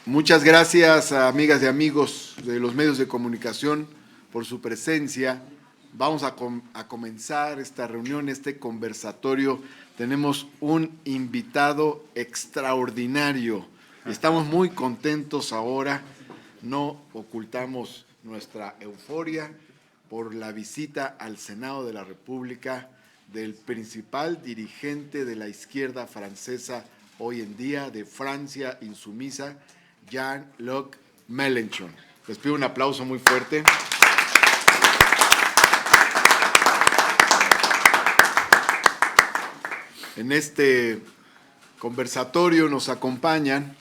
Muchas gracias a amigas y amigos de los medios de comunicación por su presencia. Vamos a comenzar esta reunión, este conversatorio. Tenemos un invitado extraordinario. Estamos muy contentos ahora. No ocultamos nuestra euforia por la visita al Senado de la República del principal dirigente de la izquierda francesa hoy en día, de Francia insumisa, Jean-Luc Mélenchon. Les pido un aplauso muy fuerte. En este conversatorio nos acompañan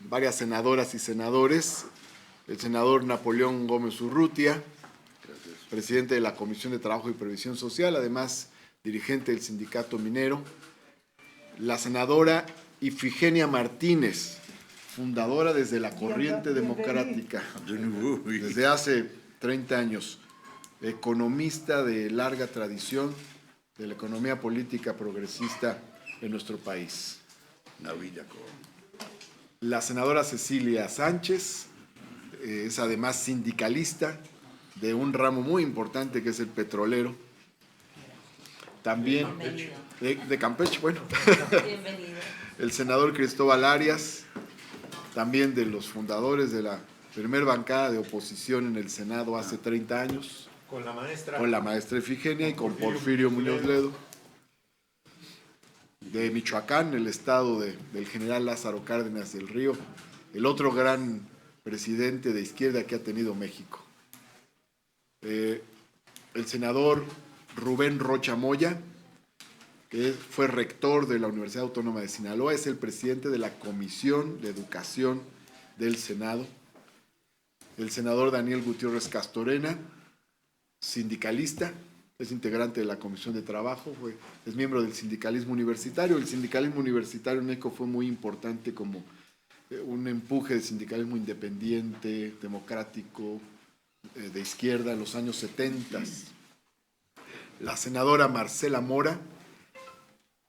varias senadoras y senadores. El senador Napoleón Gómez Urrutia, presidente de la Comisión de Trabajo y Previsión Social, además dirigente del Sindicato Minero. La senadora Ifigenia Martínez, fundadora desde la Corriente Democrática, desde hace 30 años, economista de larga tradición de la economía política progresista en nuestro país. La senadora Cecilia Sánchez es además sindicalista de un ramo muy importante que es el petrolero. También de Campeche, bueno. Bienvenido. El senador Cristóbal Arias, también de los fundadores de la primer bancada de oposición en el Senado hace 30 años. Con la maestra Ifigenia y con Porfirio Muñoz Ledo. De Michoacán, el estado del general Lázaro Cárdenas del Río, el otro gran presidente de izquierda que ha tenido México. El senador Rubén Rocha Moya, que fue rector de la Universidad Autónoma de Sinaloa, es el presidente de la Comisión de Educación del Senado. El senador Daniel Gutiérrez Castorena, sindicalista, es integrante de la Comisión de Trabajo, es miembro del sindicalismo universitario. El sindicalismo universitario en México fue muy importante como un empuje de sindicalismo independiente, democrático, de izquierda en los años 70. La senadora Marcela Mora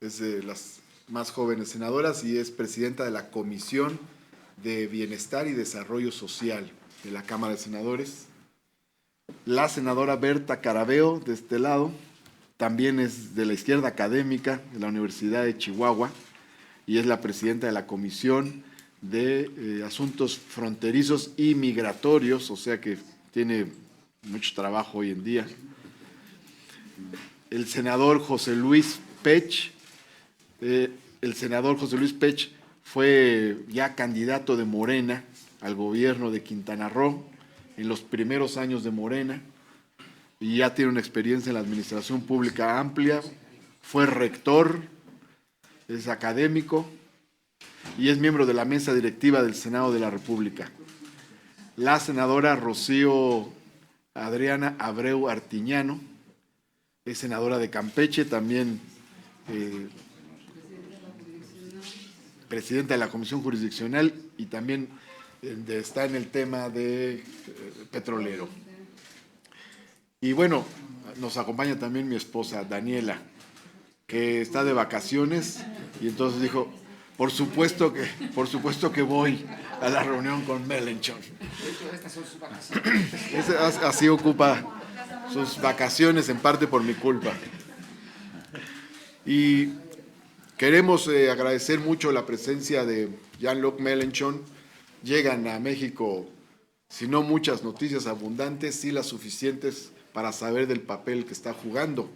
es de las más jóvenes senadoras y es presidenta de la Comisión de Bienestar y Desarrollo Social de la Cámara de Senadores. La senadora Berta Carabeo, de este lado, también es de la izquierda académica de la Universidad de Chihuahua y es la presidenta de la Comisión de Asuntos Fronterizos y Migratorios, o sea que tiene mucho trabajo hoy en día. El senador José Luis Pech, fue ya candidato de Morena al gobierno de Quintana Roo en los primeros años de Morena y ya tiene una experiencia en la administración pública amplia. Fue rector, es académico y es miembro de la mesa directiva del Senado de la República. La senadora Rocío Adriana Abreu Artiñano es senadora de Campeche, también presidenta de la Comisión Jurisdiccional y también está en el tema de petrolero. Y bueno, nos acompaña también mi esposa Daniela, que está de vacaciones y entonces dijo, por supuesto que voy a la reunión con Mélenchon. Estas son sus vacaciones. Así ocupa sus vacaciones, en parte por mi culpa. Y queremos agradecer mucho la presencia de Jean-Luc Mélenchon. Llegan a México, si no muchas noticias abundantes, sí las suficientes para saber del papel que está jugando.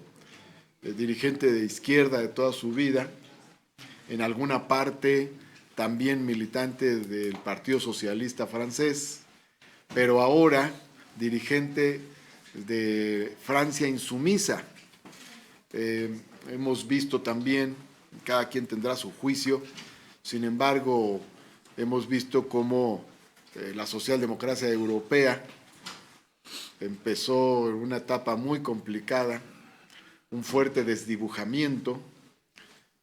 El dirigente de izquierda de toda su vida, en alguna parte también militante del Partido Socialista francés, pero ahora dirigente de Francia insumisa. Hemos visto también, cada quien tendrá su juicio, sin embargo, hemos visto cómo la socialdemocracia europea empezó en una etapa muy complicada, un fuerte desdibujamiento,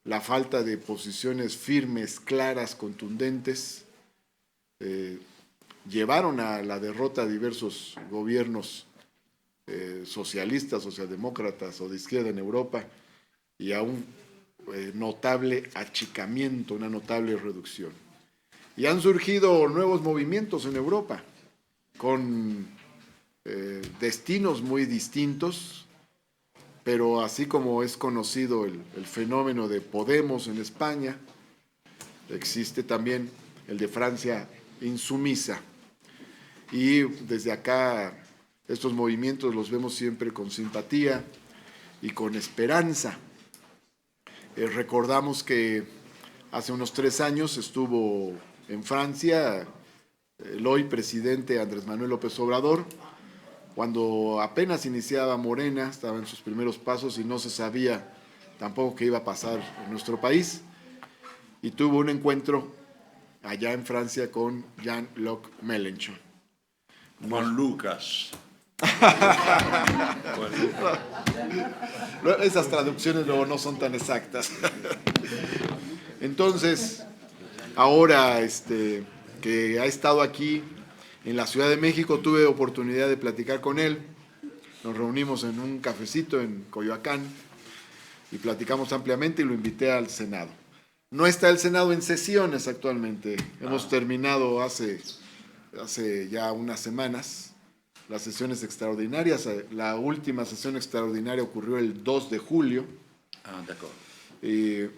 la falta de posiciones firmes, claras, contundentes, llevaron a la derrota de diversos gobiernos socialistas, socialdemócratas o de izquierda en Europa y a un notable achicamiento, una notable reducción. Y han surgido nuevos movimientos en Europa, con destinos muy distintos, pero así como es conocido el fenómeno de Podemos en España, existe también el de Francia insumisa. Y desde acá estos movimientos los vemos siempre con simpatía y con esperanza. Recordamos que hace unos 3 años estuvo en Francia el hoy presidente Andrés Manuel López Obrador, cuando apenas iniciaba Morena, estaba en sus primeros pasos y no se sabía tampoco qué iba a pasar en nuestro país, y tuvo un encuentro allá en Francia con Jean-Luc Mélenchon. Juan Lucas. Esas traducciones luego no son tan exactas. Entonces, ahora que ha estado aquí en la Ciudad de México, tuve oportunidad de platicar con él. Nos reunimos en un cafecito en Coyoacán y platicamos ampliamente y lo invité al Senado. No está el Senado en sesiones actualmente. Hemos terminado hace ya unas semanas las sesiones extraordinarias. La última sesión extraordinaria ocurrió el 2 de julio. De acuerdo.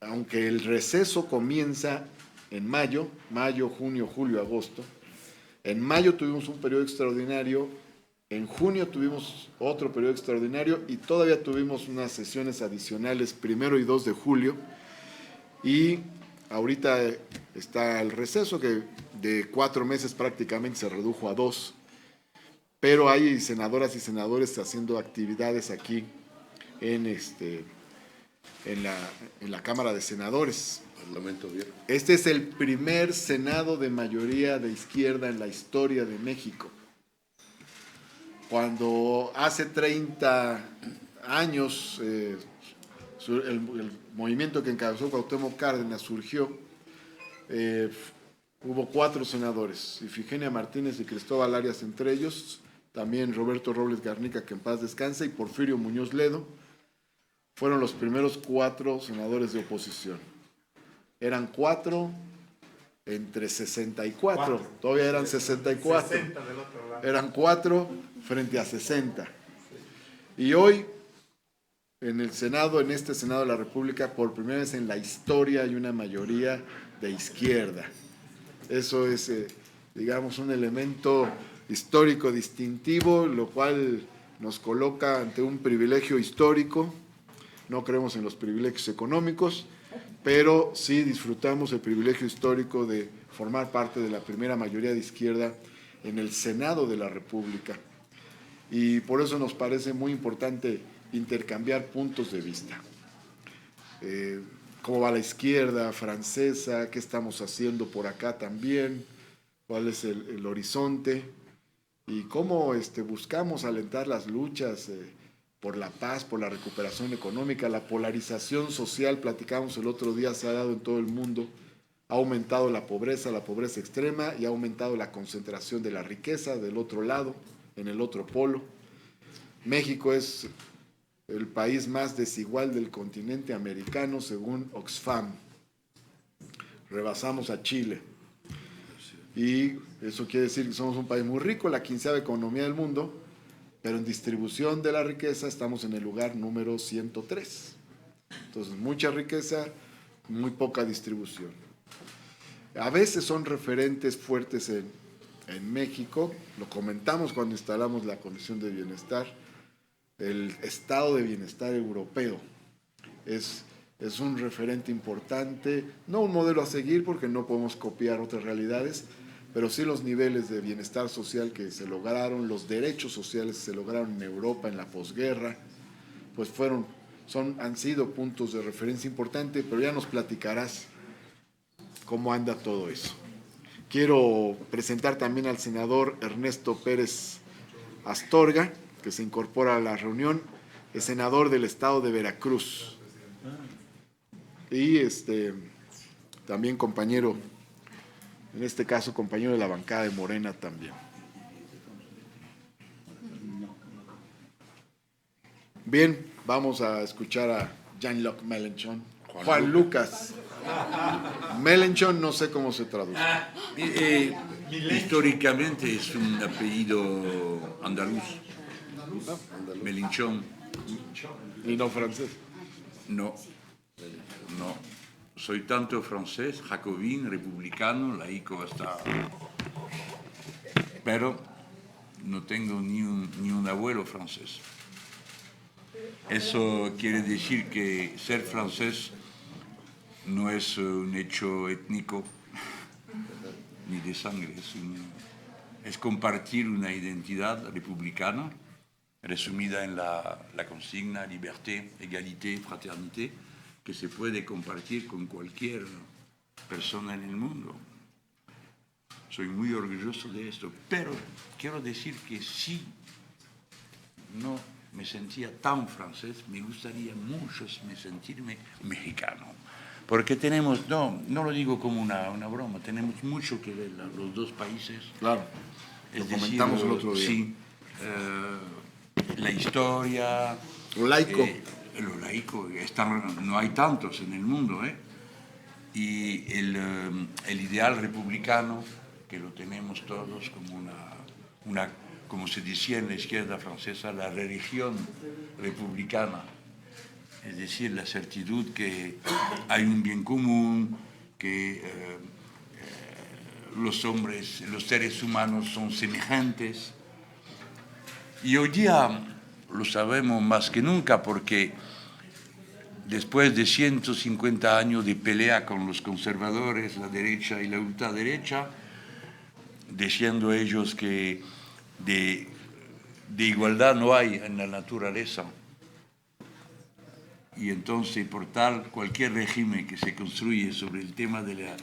Aunque el receso comienza en mayo, junio, julio, agosto. En mayo tuvimos un periodo extraordinario, en junio tuvimos otro periodo extraordinario y todavía tuvimos unas sesiones adicionales 1 y 2 de julio. Y ahorita está el receso que de 4 meses prácticamente se redujo a 2. Pero hay senadoras y senadores haciendo actividades aquí en la Cámara de Senadores. Parlamento Viejo. Este es el primer Senado de mayoría de izquierda en la historia de México. Cuando hace 30 años el movimiento que encabezó Cuauhtémoc Cárdenas surgió, hubo 4 senadores, Ifigenia Martínez y Cristóbal Arias entre ellos, también Roberto Robles Garnica, que en paz descanse, y Porfirio Muñoz Ledo. Fueron los primeros 4 senadores de oposición. Eran 4 entre 64, todavía eran 64. 60 del otro lado. Eran 4 frente a 60. Y hoy, en el Senado, en este Senado de la República, por primera vez en la historia hay una mayoría de izquierda. Eso es, digamos, un elemento histórico distintivo, lo cual nos coloca ante un privilegio histórico. No creemos en los privilegios económicos, pero sí disfrutamos el privilegio histórico de formar parte de la primera mayoría de izquierda en el Senado de la República. Y por eso nos parece muy importante intercambiar puntos de vista. ¿Cómo va la izquierda francesa? ¿Qué estamos haciendo por acá también? ¿Cuál es el horizonte? Y cómo buscamos alentar las luchas por la paz, por la recuperación económica, la polarización social, platicamos el otro día, se ha dado en todo el mundo, ha aumentado la pobreza extrema y ha aumentado la concentración de la riqueza del otro lado, en el otro polo. México es el país más desigual del continente americano según Oxfam. Rebasamos a Chile. Y eso quiere decir que somos un país muy rico, la 15ª economía del mundo, pero en distribución de la riqueza estamos en el lugar número 103. Entonces, mucha riqueza, muy poca distribución. A veces son referentes fuertes en México, lo comentamos cuando instalamos la Comisión de Bienestar, el Estado de Bienestar Europeo es un referente importante, no un modelo a seguir porque no podemos copiar otras realidades, pero sí los niveles de bienestar social que se lograron, los derechos sociales que se lograron en Europa en la posguerra, pues han sido puntos de referencia importantes, pero ya nos platicarás cómo anda todo eso. Quiero presentar también al senador Ernesto Pérez Astorga, que se incorpora a la reunión, es senador del estado de Veracruz. Y también compañero, en este caso compañero de la bancada de Morena también. Bien, vamos a escuchar a Jean-Luc Mélenchon. Juan Lucas Mélenchon no sé cómo se traduce. Históricamente es un apellido andaluz. Mélenchon. Y no francés. No, no. Soy tanto francés, jacobín, republicano, laico hasta... Pero no tengo ni un abuelo francés. Eso quiere decir que ser francés no es un hecho étnico ni de sangre, es compartir una identidad republicana resumida en la consigna liberté, égalité, fraternité, que se puede compartir con cualquier persona en el mundo. Soy muy orgulloso de esto, pero quiero decir que si no me sentía tan francés, me gustaría mucho sentirme mexicano. Porque tenemos, no lo digo como una broma, tenemos mucho que ver los dos países. Claro, lo comentamos el otro día. Sí, la historia... Lo laico. Lo laico, no hay tantos en el mundo, y el ideal republicano, que lo tenemos todos como como se decía en la izquierda francesa, la religión republicana. Es decir, la certidumbre que hay un bien común, que los seres humanos son semejantes. Y hoy día lo sabemos más que nunca porque después de 150 años de pelea con los conservadores, la derecha y la ultraderecha, diciendo ellos que de igualdad no hay en la naturaleza. Y entonces, por tal, cualquier régimen que se construye sobre el tema de la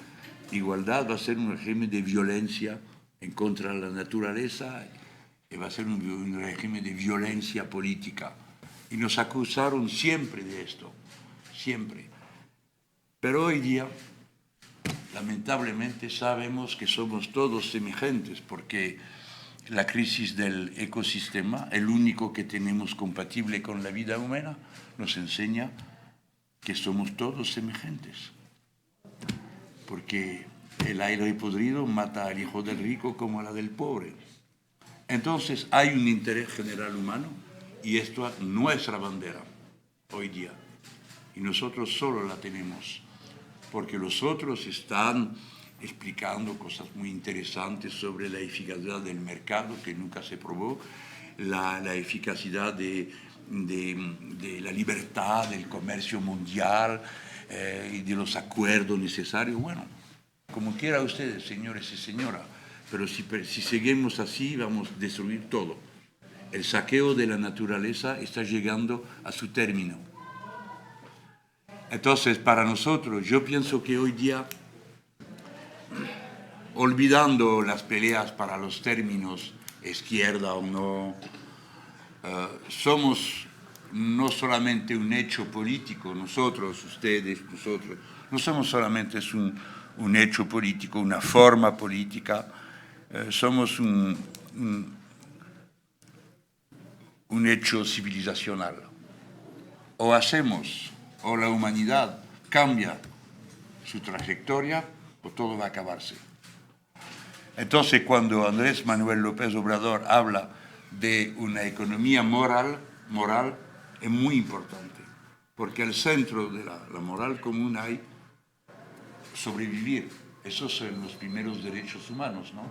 igualdad va a ser un régimen de violencia en contra de la naturaleza y va a ser un régimen de violencia política. Y nos acusaron siempre de esto, siempre. Pero hoy día, lamentablemente, sabemos que somos todos semejantes porque la crisis del ecosistema, el único que tenemos compatible con la vida humana, nos enseña que somos todos semejantes. Porque el aire podrido mata al hijo del rico como a la del pobre. Entonces hay un interés general humano y esto es nuestra bandera hoy día. Y nosotros solo la tenemos. Porque los otros están explicando cosas muy interesantes sobre la eficacia del mercado, que nunca se probó, la eficacia de la libertad, del comercio mundial y de los acuerdos necesarios. Bueno, como quiera ustedes, señores y señoras, pero si seguimos así vamos a destruir todo. El saqueo de la naturaleza está llegando a su término. Entonces, para nosotros, yo pienso que hoy día, olvidando las peleas para los términos, izquierda o no, somos no solamente un hecho político, nosotros, ustedes, nosotros, no somos solamente un hecho político, una forma política, somos un hecho civilizacional. O hacemos, o la humanidad cambia su trayectoria, o todo va a acabarse. Entonces, cuando Andrés Manuel López Obrador habla de una economía moral es muy importante, porque al centro de la moral común hay sobrevivir. Esos son los primeros derechos humanos, ¿no?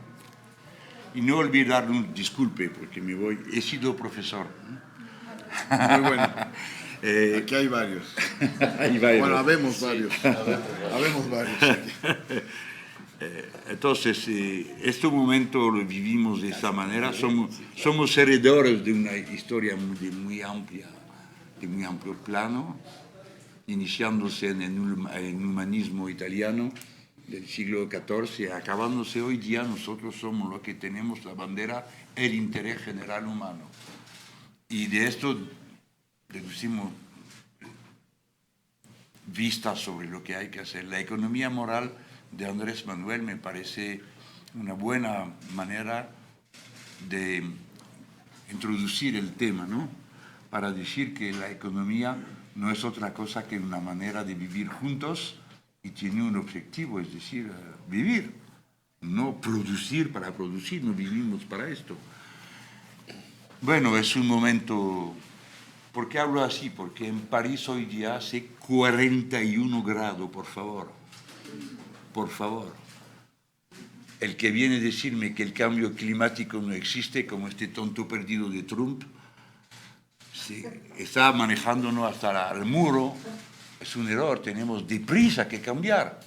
Y no olvidar, disculpe, porque me voy, he sido profesor. Muy bueno. Aquí hay varios. Hay varios. Bueno, habemos varios. Habemos varios aquí. Entonces, este momento lo vivimos de esta manera. Somos heredores de una historia de muy amplio plano, iniciándose en el humanismo italiano del siglo XIV, acabándose hoy día. Nosotros somos los que tenemos la bandera, el interés general humano. Y de esto deducimos vistas sobre lo que hay que hacer. La economía moral de Andrés Manuel me parece una buena manera de introducir el tema, ¿no? Para decir que la economía no es otra cosa que una manera de vivir juntos y tiene un objetivo, es decir, vivir, no producir para producir, no vivimos para esto. Bueno, es un momento. ¿Por qué hablo así? Porque en París hoy día hace 41 grados, por favor. Por favor. El que viene a decirme que el cambio climático no existe, como este tonto perdido de Trump, sí, está manejándonos hasta el muro, es un error, tenemos deprisa que cambiar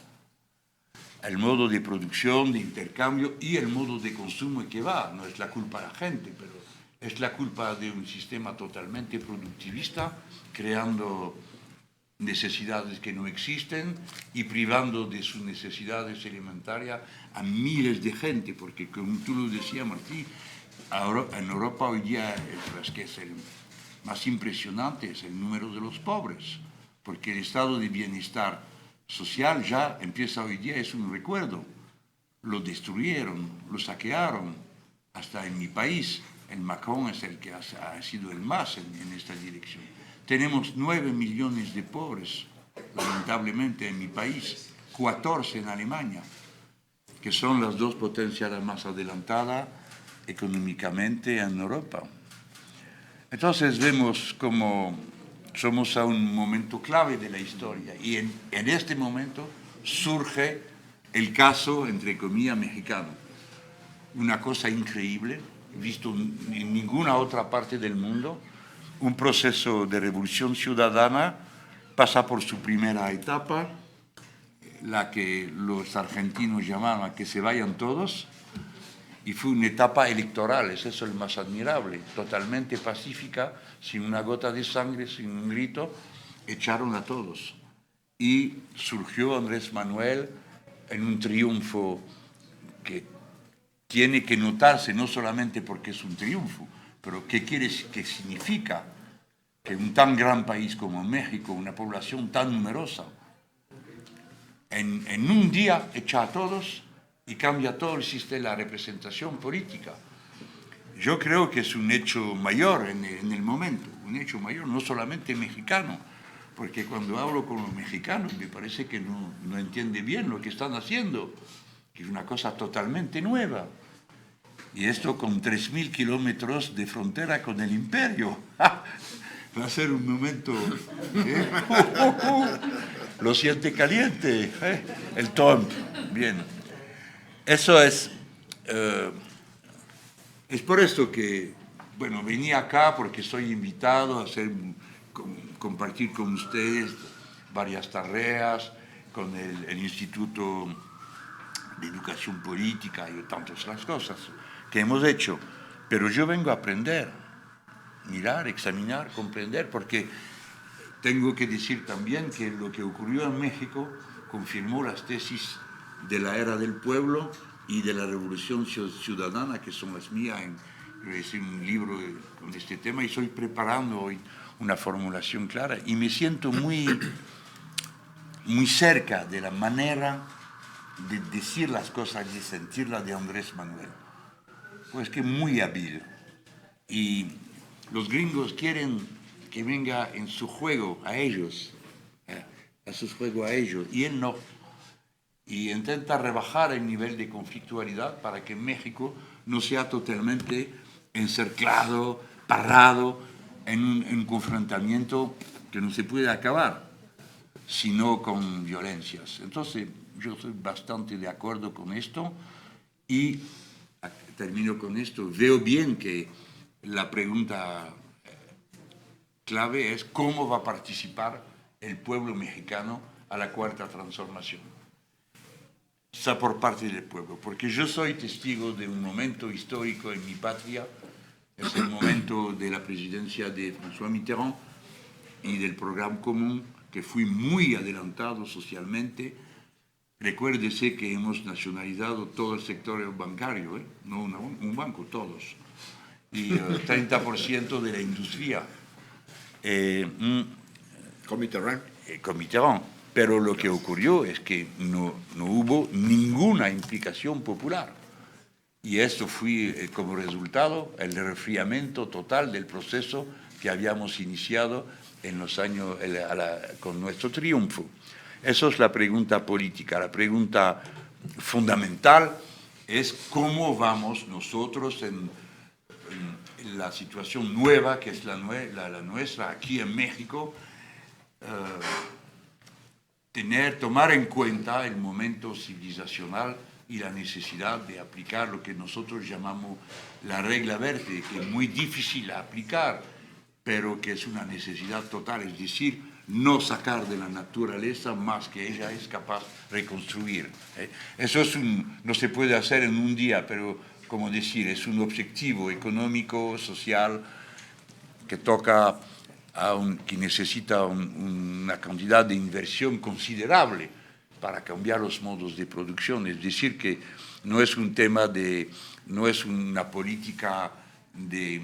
el modo de producción, de intercambio y el modo de consumo que va. No es la culpa de la gente, pero es la culpa de un sistema totalmente productivista, creando necesidades que no existen y privando de sus necesidades elementarias a miles de gente, porque como tú lo decías, Martí, en Europa hoy día es que es el más impresionante, es el número de los pobres, porque el estado de bienestar social ya empieza hoy día, es un recuerdo. Lo destruyeron, lo saquearon, hasta en mi país. El Macron es el que ha sido el más en esta dirección. Tenemos 9 millones de pobres, lamentablemente, en mi país, 14 en Alemania, que son las dos potencias más adelantadas económicamente en Europa. Entonces vemos como somos a un momento clave de la historia y en este momento surge el caso, entre comillas, mexicano. Una cosa increíble, visto en ninguna otra parte del mundo. Un proceso de revolución ciudadana pasa por su primera etapa, la que los argentinos llamaban que se vayan todos, y fue una etapa electoral, es eso el más admirable, totalmente pacífica, sin una gota de sangre, sin un grito, echaron a todos. Y surgió Andrés Manuel en un triunfo que tiene que notarse, no solamente porque es un triunfo, pero ¿qué significa? Que un tan gran país como México, una población tan numerosa, en un día echa a todos y cambia todo el sistema de la representación política. Yo creo que es un hecho mayor en el momento, un hecho mayor, no solamente mexicano, porque cuando hablo con los mexicanos me parece que no entiende bien lo que están haciendo, que es una cosa totalmente nueva. Y esto con 3.000 kilómetros de frontera con el imperio. Va a ser un momento... Lo siente caliente, el Trump. Bien. Eso es por esto que, bueno, venía acá porque soy invitado a compartir con ustedes varias tareas con el Instituto de Educación Política y tantas otras cosas que hemos hecho. Pero yo vengo a aprender, mirar, examinar, comprender, porque tengo que decir también que lo que ocurrió en México confirmó las tesis de la era del pueblo y de la revolución ciudadana, que son las mías. Yo hice un libro con este tema y estoy preparando hoy una formulación clara y me siento muy cerca de la manera de decir las cosas y sentirlas de Andrés Manuel. Pues que muy hábil. Y los gringos quieren que venga en su juego a ellos, a su juego a ellos, y él no. Y intenta rebajar el nivel de conflictualidad para que México no sea totalmente encerclado, parado en un confrontamiento que no se puede acabar, sino con violencias. Entonces, yo estoy bastante de acuerdo con esto y termino con esto. Veo bien que la pregunta clave es cómo va a participar el pueblo mexicano a la cuarta transformación. Está por parte del pueblo, porque yo soy testigo de un momento histórico en mi patria, es el momento de la presidencia de François Mitterrand y del programa común, que fui muy adelantado socialmente. Recuérdese que hemos nacionalizado todo el sector bancario, no un banco, todos, y 30% de la industria. Con Mitterrand. Con Mitterrand. Pero lo que ocurrió es que no hubo ninguna implicación popular. Y esto fue como resultado el resfriamiento total del proceso que habíamos iniciado en los años con nuestro triunfo. Eso es la pregunta política. La pregunta fundamental es cómo vamos nosotros en la situación nueva, que es la nuestra aquí en México, tomar en cuenta el momento civilizacional y la necesidad de aplicar lo que nosotros llamamos la regla verde, que es muy difícil de aplicar, pero que es una necesidad total, es decir, no sacar de la naturaleza más que ella es capaz de reconstruir. Eso no se puede hacer en un día, pero, como decir, es un objetivo económico, social, que toca que necesita una cantidad de inversión considerable para cambiar los modos de producción. Es decir, que no es un tema no es una política de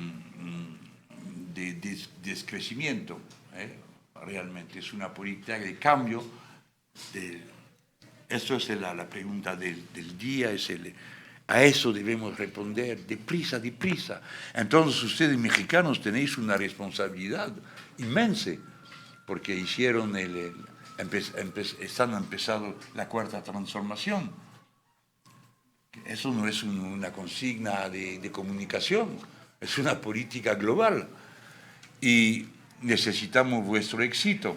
descrecimiento, realmente es una política de cambio. Eso es la pregunta del día, a eso debemos responder deprisa, deprisa. Entonces ustedes mexicanos tenéis una responsabilidad inmensa, porque están empezando la cuarta transformación. Eso no es una consigna de comunicación, es una política global. Y necesitamos vuestro éxito,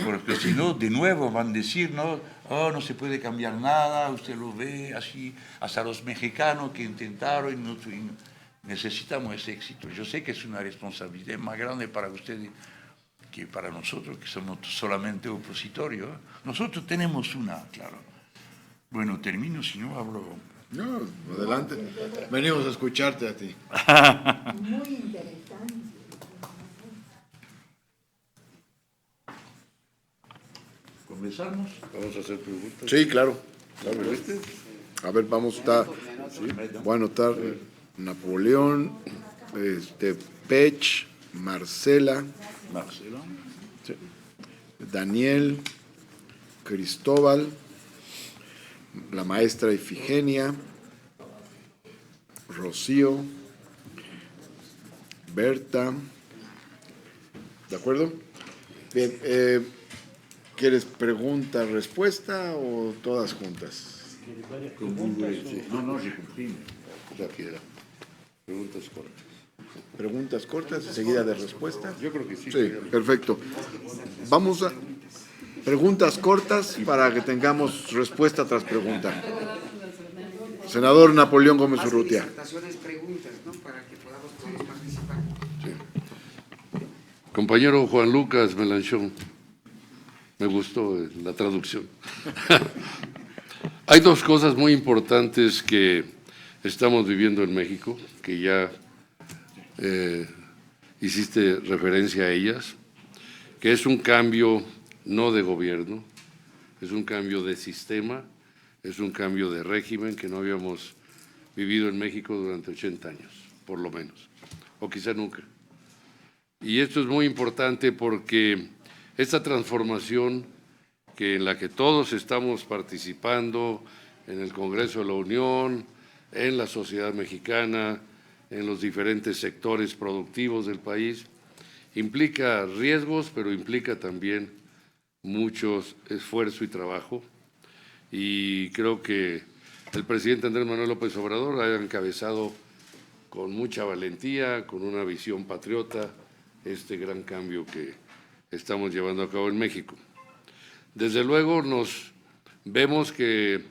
porque si no, de nuevo van a decir, no se puede cambiar nada, usted lo ve así, hasta los mexicanos que intentaron, necesitamos ese éxito. Yo sé que es una responsabilidad más grande para ustedes que para nosotros, que somos solamente opositorios. Nosotros tenemos una, claro. Bueno, termino, si no hablo. No, adelante. Venimos a escucharte a ti. Muy interesante. ¿Comenzamos? Vamos a hacer preguntas. Sí, claro. A ver, vamos a estar. Bueno, está Napoleón, Pech, Marcela, Daniel, Cristóbal, la maestra Ifigenia, Rocío, Berta. ¿De acuerdo? Bien, ¿quieres pregunta, respuesta o todas juntas? No, je comprime. La quiera. Preguntas cortas. Preguntas cortas, seguida de respuesta. Yo creo que sí. Sí, perfecto. Vamos a preguntas cortas para que tengamos respuesta tras pregunta. Senador Napoleón Gómez Más que Urrutia. disertaciones, preguntas, ¿no? Para que podamos todos participar. Compañero Juan Lucas Melanchón, me gustó la traducción. Hay dos cosas muy importantes que estamos viviendo en México, que ya hiciste referencia a ellas, que es un cambio no de gobierno, es un cambio de sistema, es un cambio de régimen que no habíamos vivido en México durante 80 años, por lo menos, o quizá nunca. Y esto es muy importante porque esta transformación en la que todos estamos participando en el Congreso de la Unión, en la sociedad mexicana, en los diferentes sectores productivos del país, implica riesgos, pero implica también mucho esfuerzo y trabajo. Y creo que el presidente Andrés Manuel López Obrador ha encabezado con mucha valentía, con una visión patriota, este gran cambio que estamos llevando a cabo en México. Desde luego nos vemos que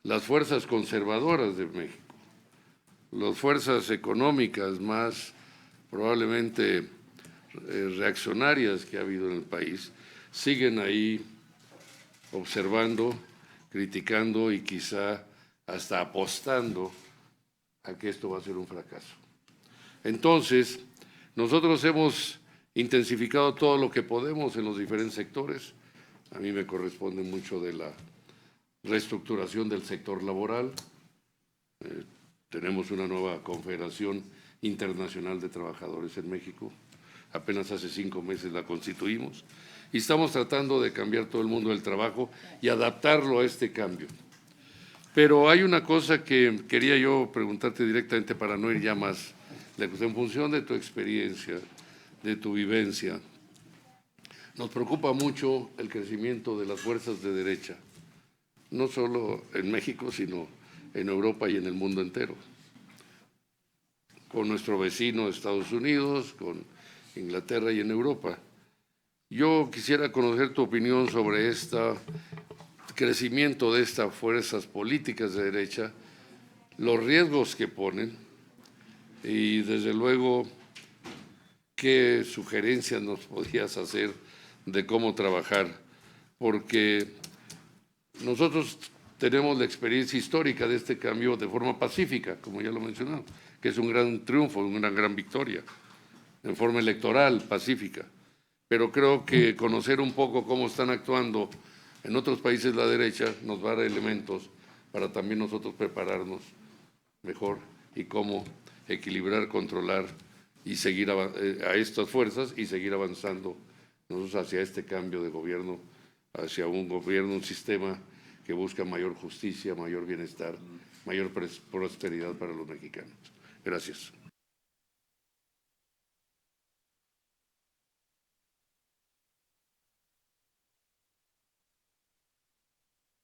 las fuerzas conservadoras de México, las fuerzas económicas más probablemente reaccionarias que ha habido en el país, siguen ahí observando, criticando y quizá hasta apostando a que esto va a ser un fracaso. Entonces, nosotros hemos intensificado todo lo que podemos en los diferentes sectores. A mí me corresponde mucho de la reestructuración del sector laboral. Tenemos una nueva Confederación Internacional de Trabajadores en México. Apenas hace 5 meses la constituimos. Y estamos tratando de cambiar todo el mundo del trabajo y adaptarlo a este cambio. Pero hay una cosa que quería yo preguntarte directamente para no ir ya más lejos. En función de tu experiencia, de tu vivencia, Nos preocupa mucho el crecimiento de las fuerzas de derecha, no solo en México, sino en Europa y en el mundo entero. Con nuestro vecino Estados Unidos, con Inglaterra y en Europa. Yo quisiera conocer tu opinión sobre este crecimiento de estas fuerzas políticas de derecha, los riesgos que ponen y, desde luego, qué sugerencias nos podrías hacer de cómo trabajar, porque nosotros tenemos la experiencia histórica de este cambio de forma pacífica, como ya lo mencionamos, que es un gran triunfo, una gran victoria, en forma electoral, pacífica. Pero creo que conocer un poco cómo están actuando en otros países la derecha nos va a dar elementos para también nosotros prepararnos mejor y cómo equilibrar, controlar y seguir a estas fuerzas y seguir avanzando nosotros hacia este cambio de gobierno, hacia un gobierno, un sistema que busca mayor justicia, mayor bienestar, mayor prosperidad para los mexicanos. Gracias.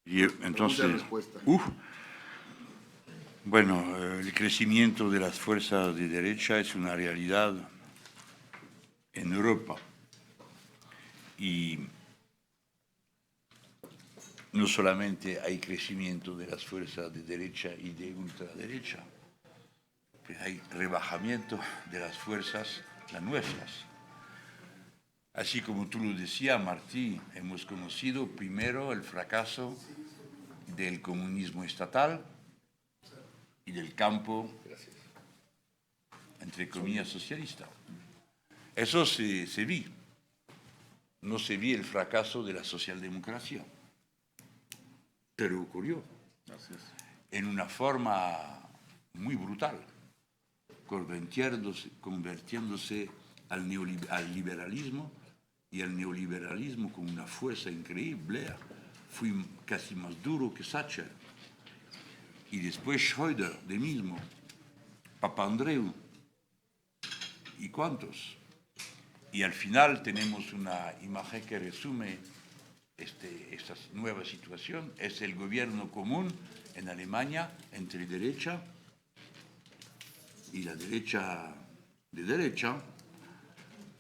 Y entonces, Pregunta y respuesta. bueno, el crecimiento de las fuerzas de derecha es una realidad en Europa. Y no solamente hay crecimiento de las fuerzas de derecha y de ultraderecha, pero hay rebajamiento de las fuerzas, las nuestras. Así como tú lo decías, Martí, hemos conocido primero el fracaso del comunismo estatal y del campo, entre comillas, socialista. Eso se vi. No se vi el fracaso de la socialdemocracia, pero ocurrió en una forma muy brutal, convirtiéndose al liberalismo, y el neoliberalismo con una fuerza increíble. Fue casi más duro que Thatcher. Y después Schröder, de mismo, Papandreou, y cuántos. Y al final tenemos una imagen que resume esta nueva situación. Es el gobierno común en Alemania entre derecha y la derecha de derecha,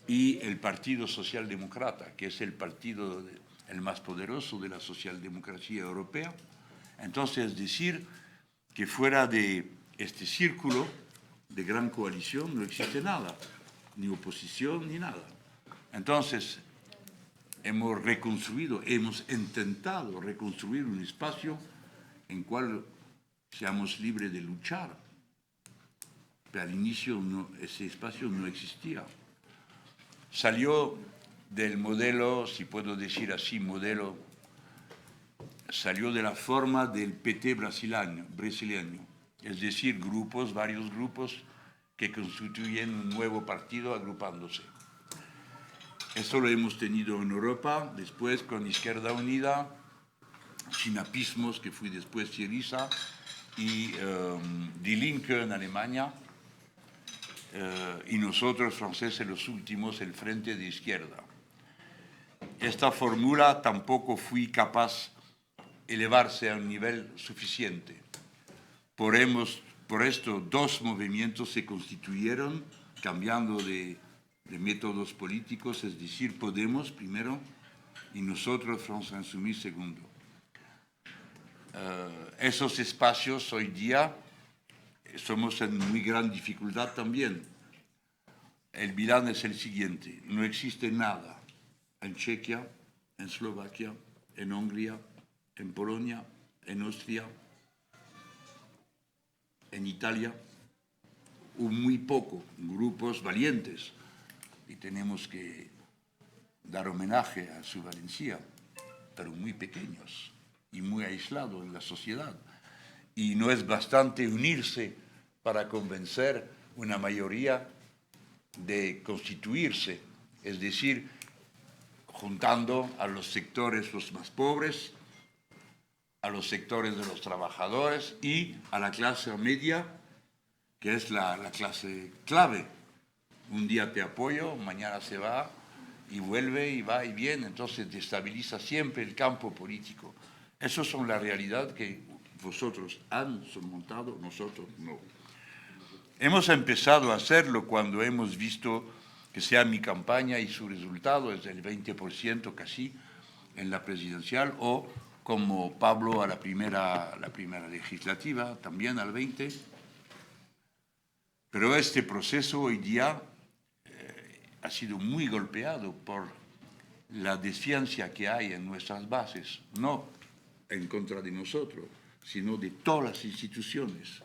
y el Partido Socialdemócrata, que es el partido el más poderoso de la socialdemocracia europea. Entonces, es decir, que fuera de este círculo de gran coalición no existe nada, ni oposición ni nada. Entonces, hemos intentado reconstruir un espacio en cual seamos libres de luchar. Pero al inicio ese espacio no existía. Salió del modelo, si puedo decir así, salió de la forma del PT brasileño, es decir, varios grupos que constituyen un nuevo partido agrupándose. Eso lo hemos tenido en Europa, después con Izquierda Unida, Sinapismos, que fue después Syriza, y Die Linke en Alemania, y nosotros franceses los últimos, el Frente de Izquierda. Esta fórmula tampoco fui capaz de elevarse a un nivel suficiente. Por esto, dos movimientos se constituyeron, cambiando de métodos políticos, es decir, Podemos primero y nosotros, France Insoumise, segundo. Esos espacios hoy día somos en muy gran dificultad también. El bilan es el siguiente: no existe nada en Chequia, en Eslovaquia, en Hungría, en Polonia, en Austria, en Italia, muy poco, grupos valientes, y tenemos que dar homenaje a su valentía, pero muy pequeños y muy aislados en la sociedad. Y no es bastante unirse para convencer una mayoría de constituirse, es decir, juntando a los sectores los más pobres, a los sectores de los trabajadores y a la clase media, que es la clase clave. Un día te apoyo, mañana se va, y vuelve y va y viene, entonces destabiliza siempre el campo político. Esas son la realidad que vosotros han surmontado, nosotros no. Hemos empezado a hacerlo cuando hemos visto que sea mi campaña y su resultado es del 20% casi en la presidencial, o como Pablo a la primera legislativa, también al 20%. Pero este proceso hoy día ha sido muy golpeado por la desfianza que hay en nuestras bases, no en contra de nosotros, sino de todas las instituciones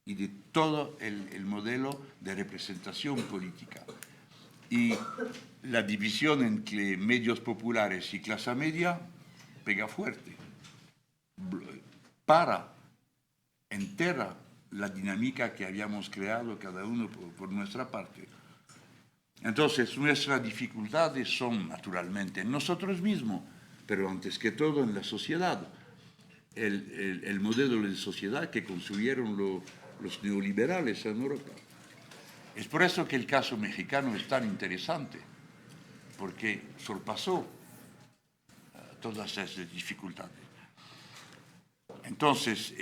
y de todo el modelo de representación política. Y la división entre medios populares y clase media pega fuerte, entera la dinámica que habíamos creado cada uno por nuestra parte. Entonces, nuestras dificultades son naturalmente en nosotros mismos, pero antes que todo en la sociedad. El modelo de sociedad que construyeron los neoliberales en Europa. Es por eso que el caso mexicano es tan interesante, porque sorpasó todas esas dificultades. Entonces,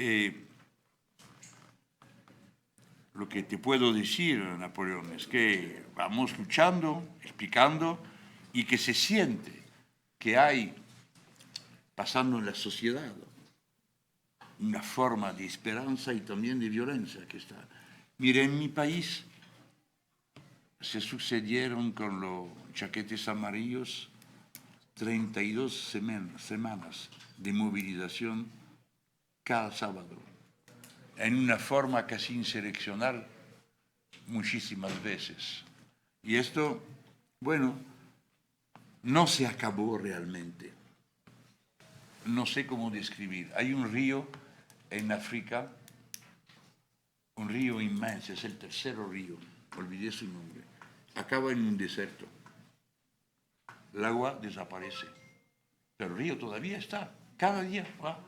lo que te puedo decir, Napoleón, es que vamos luchando, explicando, y que se siente que hay, pasando en la sociedad, una forma de esperanza y también de violencia que está. Mire, en mi país se sucedieron con los chaquetes amarillos 32 semanas de movilización cada sábado, en una forma casi insurreccional muchísimas veces. Y esto, bueno, no se acabó realmente. No sé cómo describir. Hay un río en África, un río inmenso, es el tercer río, olvidé su nombre, acaba en un desierto. El agua desaparece, pero el río todavía está, cada día va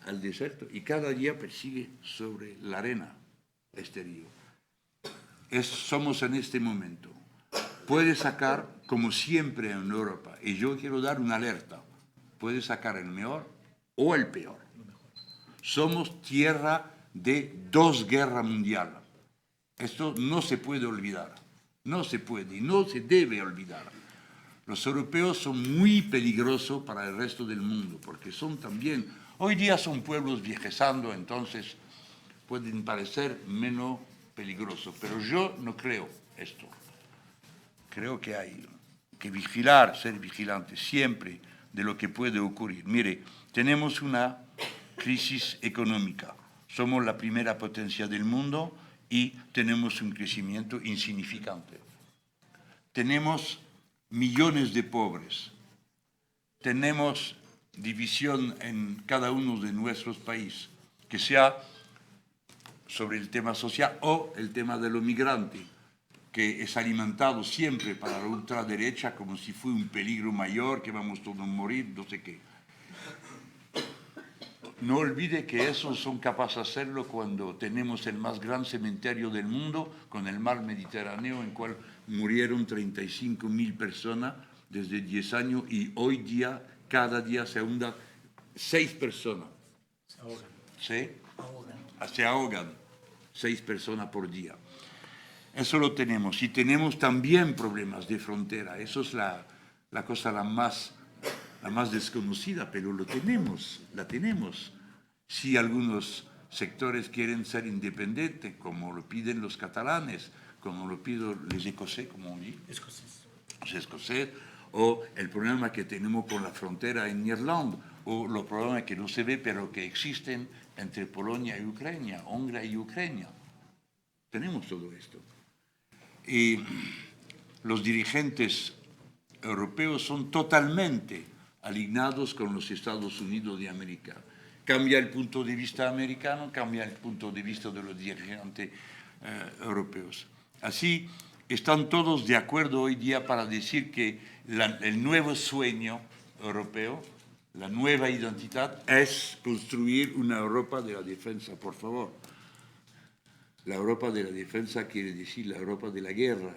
al desierto y cada día persigue sobre la arena este río. Somos en este momento. Puede sacar, como siempre en Europa, y yo quiero dar una alerta, puede sacar el mejor o el peor. Somos tierra de 2 guerras mundiales. Esto no se puede olvidar. No se puede y no se debe olvidar. Los europeos son muy peligrosos para el resto del mundo, porque son también, hoy día son pueblos viejezando, entonces pueden parecer menos peligrosos, pero yo no creo esto. Creo que hay que vigilar, ser vigilantes siempre de lo que puede ocurrir. Mire, tenemos una crisis económica, somos la primera potencia del mundo y tenemos un crecimiento insignificante. Tenemos millones de pobres, tenemos división en cada uno de nuestros países, que sea sobre el tema social o el tema de los migrantes, que es alimentado siempre para la ultraderecha como si fuera un peligro mayor, que vamos todos a morir, no sé qué. No olvide que esos son capaces de hacerlo cuando tenemos el más gran cementerio del mundo, con el mar Mediterráneo, en el cual murieron 35.000 personas desde 10 años y hoy día, cada día se ahogan 6 personas. Se ahogan. ¿Sí? Se ahogan 6 personas por día. Eso lo tenemos. Y tenemos también problemas de frontera. Eso es la cosa la más desconocida, pero lo tenemos, la tenemos. Si algunos sectores quieren ser independientes, como lo piden los catalanes, como lo piden los escoceses, como on dit, los escoceses, o el problema que tenemos con la frontera en Irlanda, o los problemas que no se ve, pero que existen entre Polonia y Ucrania, Hungría y Ucrania. Tenemos todo esto. Y los dirigentes europeos son totalmente alineados con los Estados Unidos de América. Cambia el punto de vista americano, cambia el punto de vista de los dirigentes europeos. Así, están todos de acuerdo hoy día para decir que el nuevo sueño europeo, la nueva identidad, es construir una Europa de la defensa, por favor. La Europa de la defensa quiere decir la Europa de la guerra.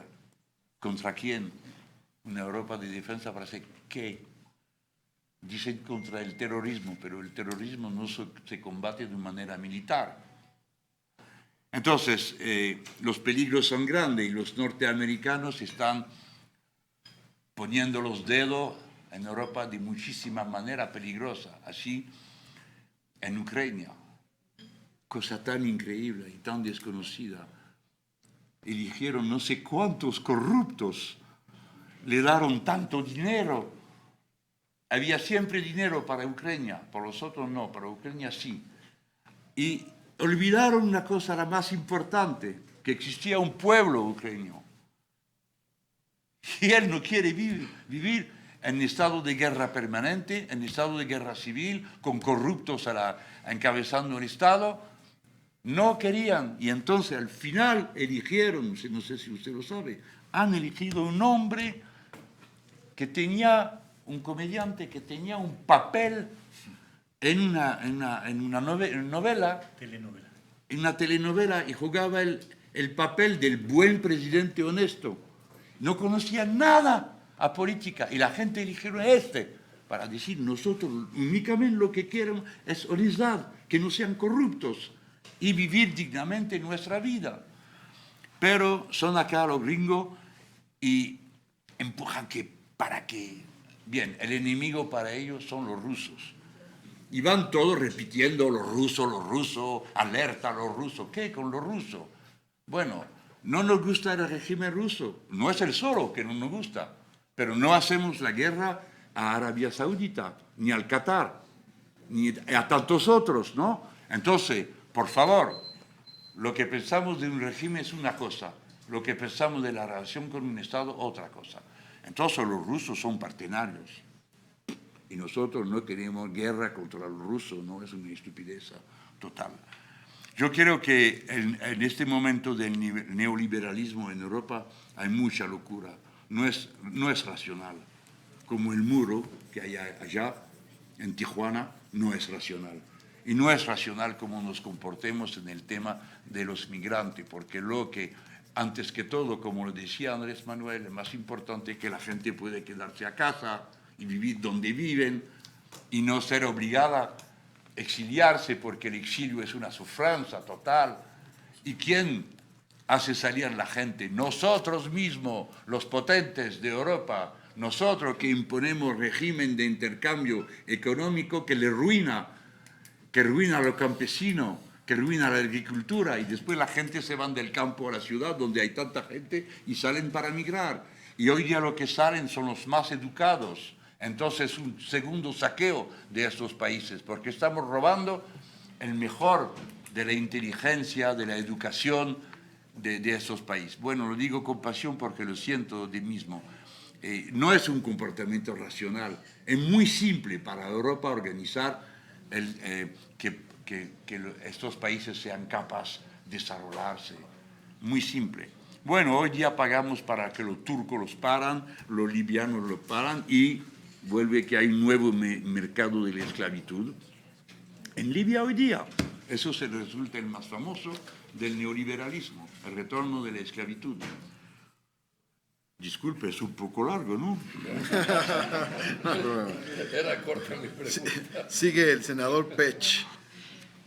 ¿Contra quién? Una Europa de defensa para hacer qué. Dicen contra el terrorismo, pero el terrorismo no se combate de manera militar. Entonces, los peligros son grandes y los norteamericanos están poniendo los dedos en Europa de muchísima manera peligrosa. Así, en Ucrania, cosa tan increíble y tan desconocida, eligieron no sé cuántos corruptos, le dieron tanto dinero. Había siempre dinero para Ucrania, para los otros no, para Ucrania sí. Y olvidaron una cosa la más importante, que existía un pueblo ucraniano. Y él no quiere vivir en estado de guerra permanente, en estado de guerra civil, con corruptos encabezando el Estado. No querían. Y entonces al final eligieron, no sé si usted lo sabe, han elegido un hombre que tenía, un comediante que tenía un papel en una novela, en una telenovela, y jugaba el papel del buen presidente honesto. No conocía nada a política y la gente eligieron para decir, nosotros únicamente lo que queremos es honestidad, que no sean corruptos y vivir dignamente nuestra vida. Pero son acá los gringos y empujan para que, bien, el enemigo para ellos son los rusos. Y van todos repitiendo los rusos, alerta a los rusos. ¿Qué con los rusos? Bueno, no nos gusta el régimen ruso. No es el solo que no nos gusta. Pero no hacemos la guerra a Arabia Saudita, ni al Qatar, ni a tantos otros, ¿no? Entonces, por favor, lo que pensamos de un régimen es una cosa. Lo que pensamos de la relación con un Estado, otra cosa. Entonces, los rusos son partidarios. Y nosotros no queremos guerra contra los rusos, no es una estupidez total. Yo creo que en este momento del neoliberalismo en Europa hay mucha locura, no es racional. Como el muro que hay allá en Tijuana no es racional. Y no es racional cómo nos comportemos en el tema de los migrantes, porque lo que, antes que todo, como lo decía Andrés Manuel, es más importante que la gente pueda quedarse a casa y vivir donde viven y no ser obligada a exiliarse, porque el exilio es una sufranza total. ¿Y quién hace salir a la gente? Nosotros mismos, los potentes de Europa, nosotros que imponemos régimen de intercambio económico que ruina a los campesinos, que ruina la agricultura, y después la gente se van del campo a la ciudad donde hay tanta gente y salen para migrar. Y hoy día lo que salen son los más educados. Entonces, un segundo saqueo de estos países, porque estamos robando el mejor de la inteligencia, de la educación de estos países. Bueno, lo digo con pasión porque lo siento de mismo. No es un comportamiento racional. Es muy simple para Europa organizar que estos países sean capaces de desarrollarse. Muy simple. Bueno, hoy día pagamos para que los turcos los paran, los libianos los paran y vuelve que hay un nuevo mercado de la esclavitud. En Libia hoy día, eso se resulta el más famoso del neoliberalismo, el retorno de la esclavitud. Disculpe, es un poco largo, ¿no? Era corta mi pregunta. Sigue el senador Pech.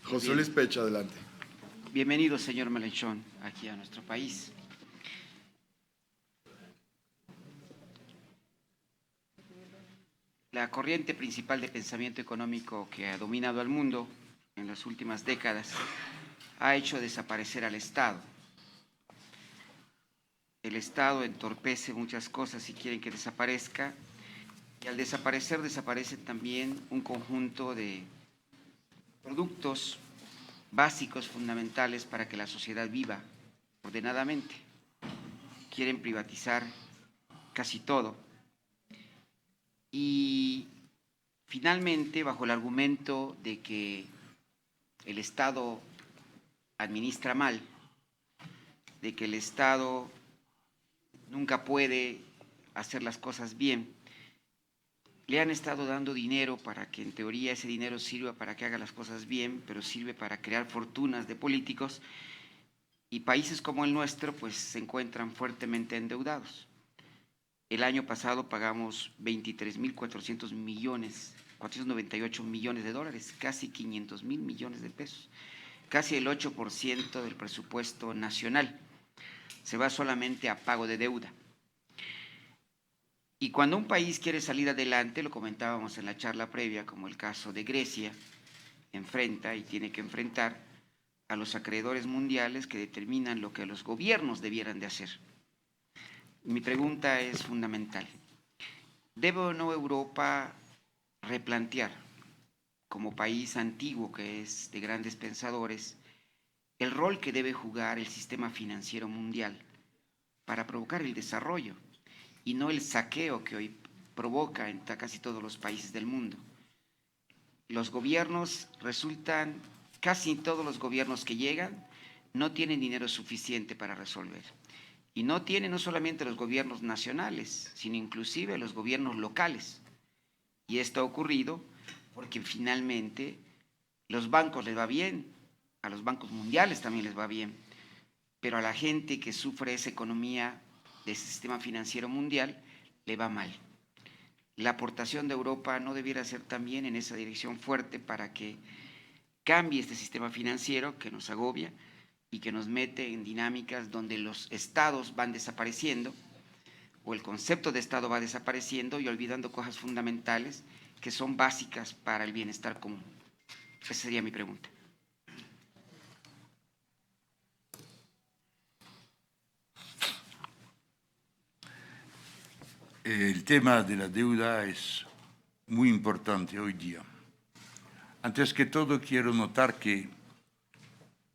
José Luis Pech, adelante. Bienvenido, señor Melenchón, aquí a nuestro país. La corriente principal de pensamiento económico que ha dominado al mundo en las últimas décadas ha hecho desaparecer al Estado. El Estado entorpece muchas cosas si quieren que desaparezca, y al desaparecer, desaparecen también un conjunto de productos básicos, fundamentales para que la sociedad viva ordenadamente. Quieren privatizar casi todo. Y finalmente, bajo el argumento de que el Estado administra mal, de que el Estado nunca puede hacer las cosas bien, le han estado dando dinero para que en teoría ese dinero sirva para que haga las cosas bien, pero sirve para crear fortunas de políticos, y países como el nuestro pues se encuentran fuertemente endeudados. El año pasado pagamos 23.400 millones, 498 millones de dólares, casi 500.000 millones de pesos, casi el 8% del presupuesto nacional. Se va solamente a pago de deuda. Y cuando un país quiere salir adelante, lo comentábamos en la charla previa, como el caso de Grecia, enfrenta y tiene que enfrentar a los acreedores mundiales que determinan lo que los gobiernos debieran de hacer. Mi pregunta es fundamental. ¿Debe o no Europa replantear, como país antiguo que es de grandes pensadores, el rol que debe jugar el sistema financiero mundial para provocar el desarrollo y no el saqueo que hoy provoca en casi todos los países del mundo? Los gobiernos resultan, casi todos los gobiernos que llegan, no tienen dinero suficiente para resolver. Y no tienen no solamente los gobiernos nacionales, sino inclusive los gobiernos locales. Y esto ha ocurrido porque finalmente los bancos les va bien, a los bancos mundiales también les va bien, pero a la gente que sufre esa economía de ese sistema financiero mundial le va mal. La aportación de Europa no debiera ser también en esa dirección fuerte para que cambie este sistema financiero que nos agobia y que nos mete en dinámicas donde los estados van desapareciendo o el concepto de estado va desapareciendo y olvidando cosas fundamentales que son básicas para el bienestar común. Esa sería mi pregunta. El tema de la deuda es muy importante hoy día. Antes que todo, quiero notar que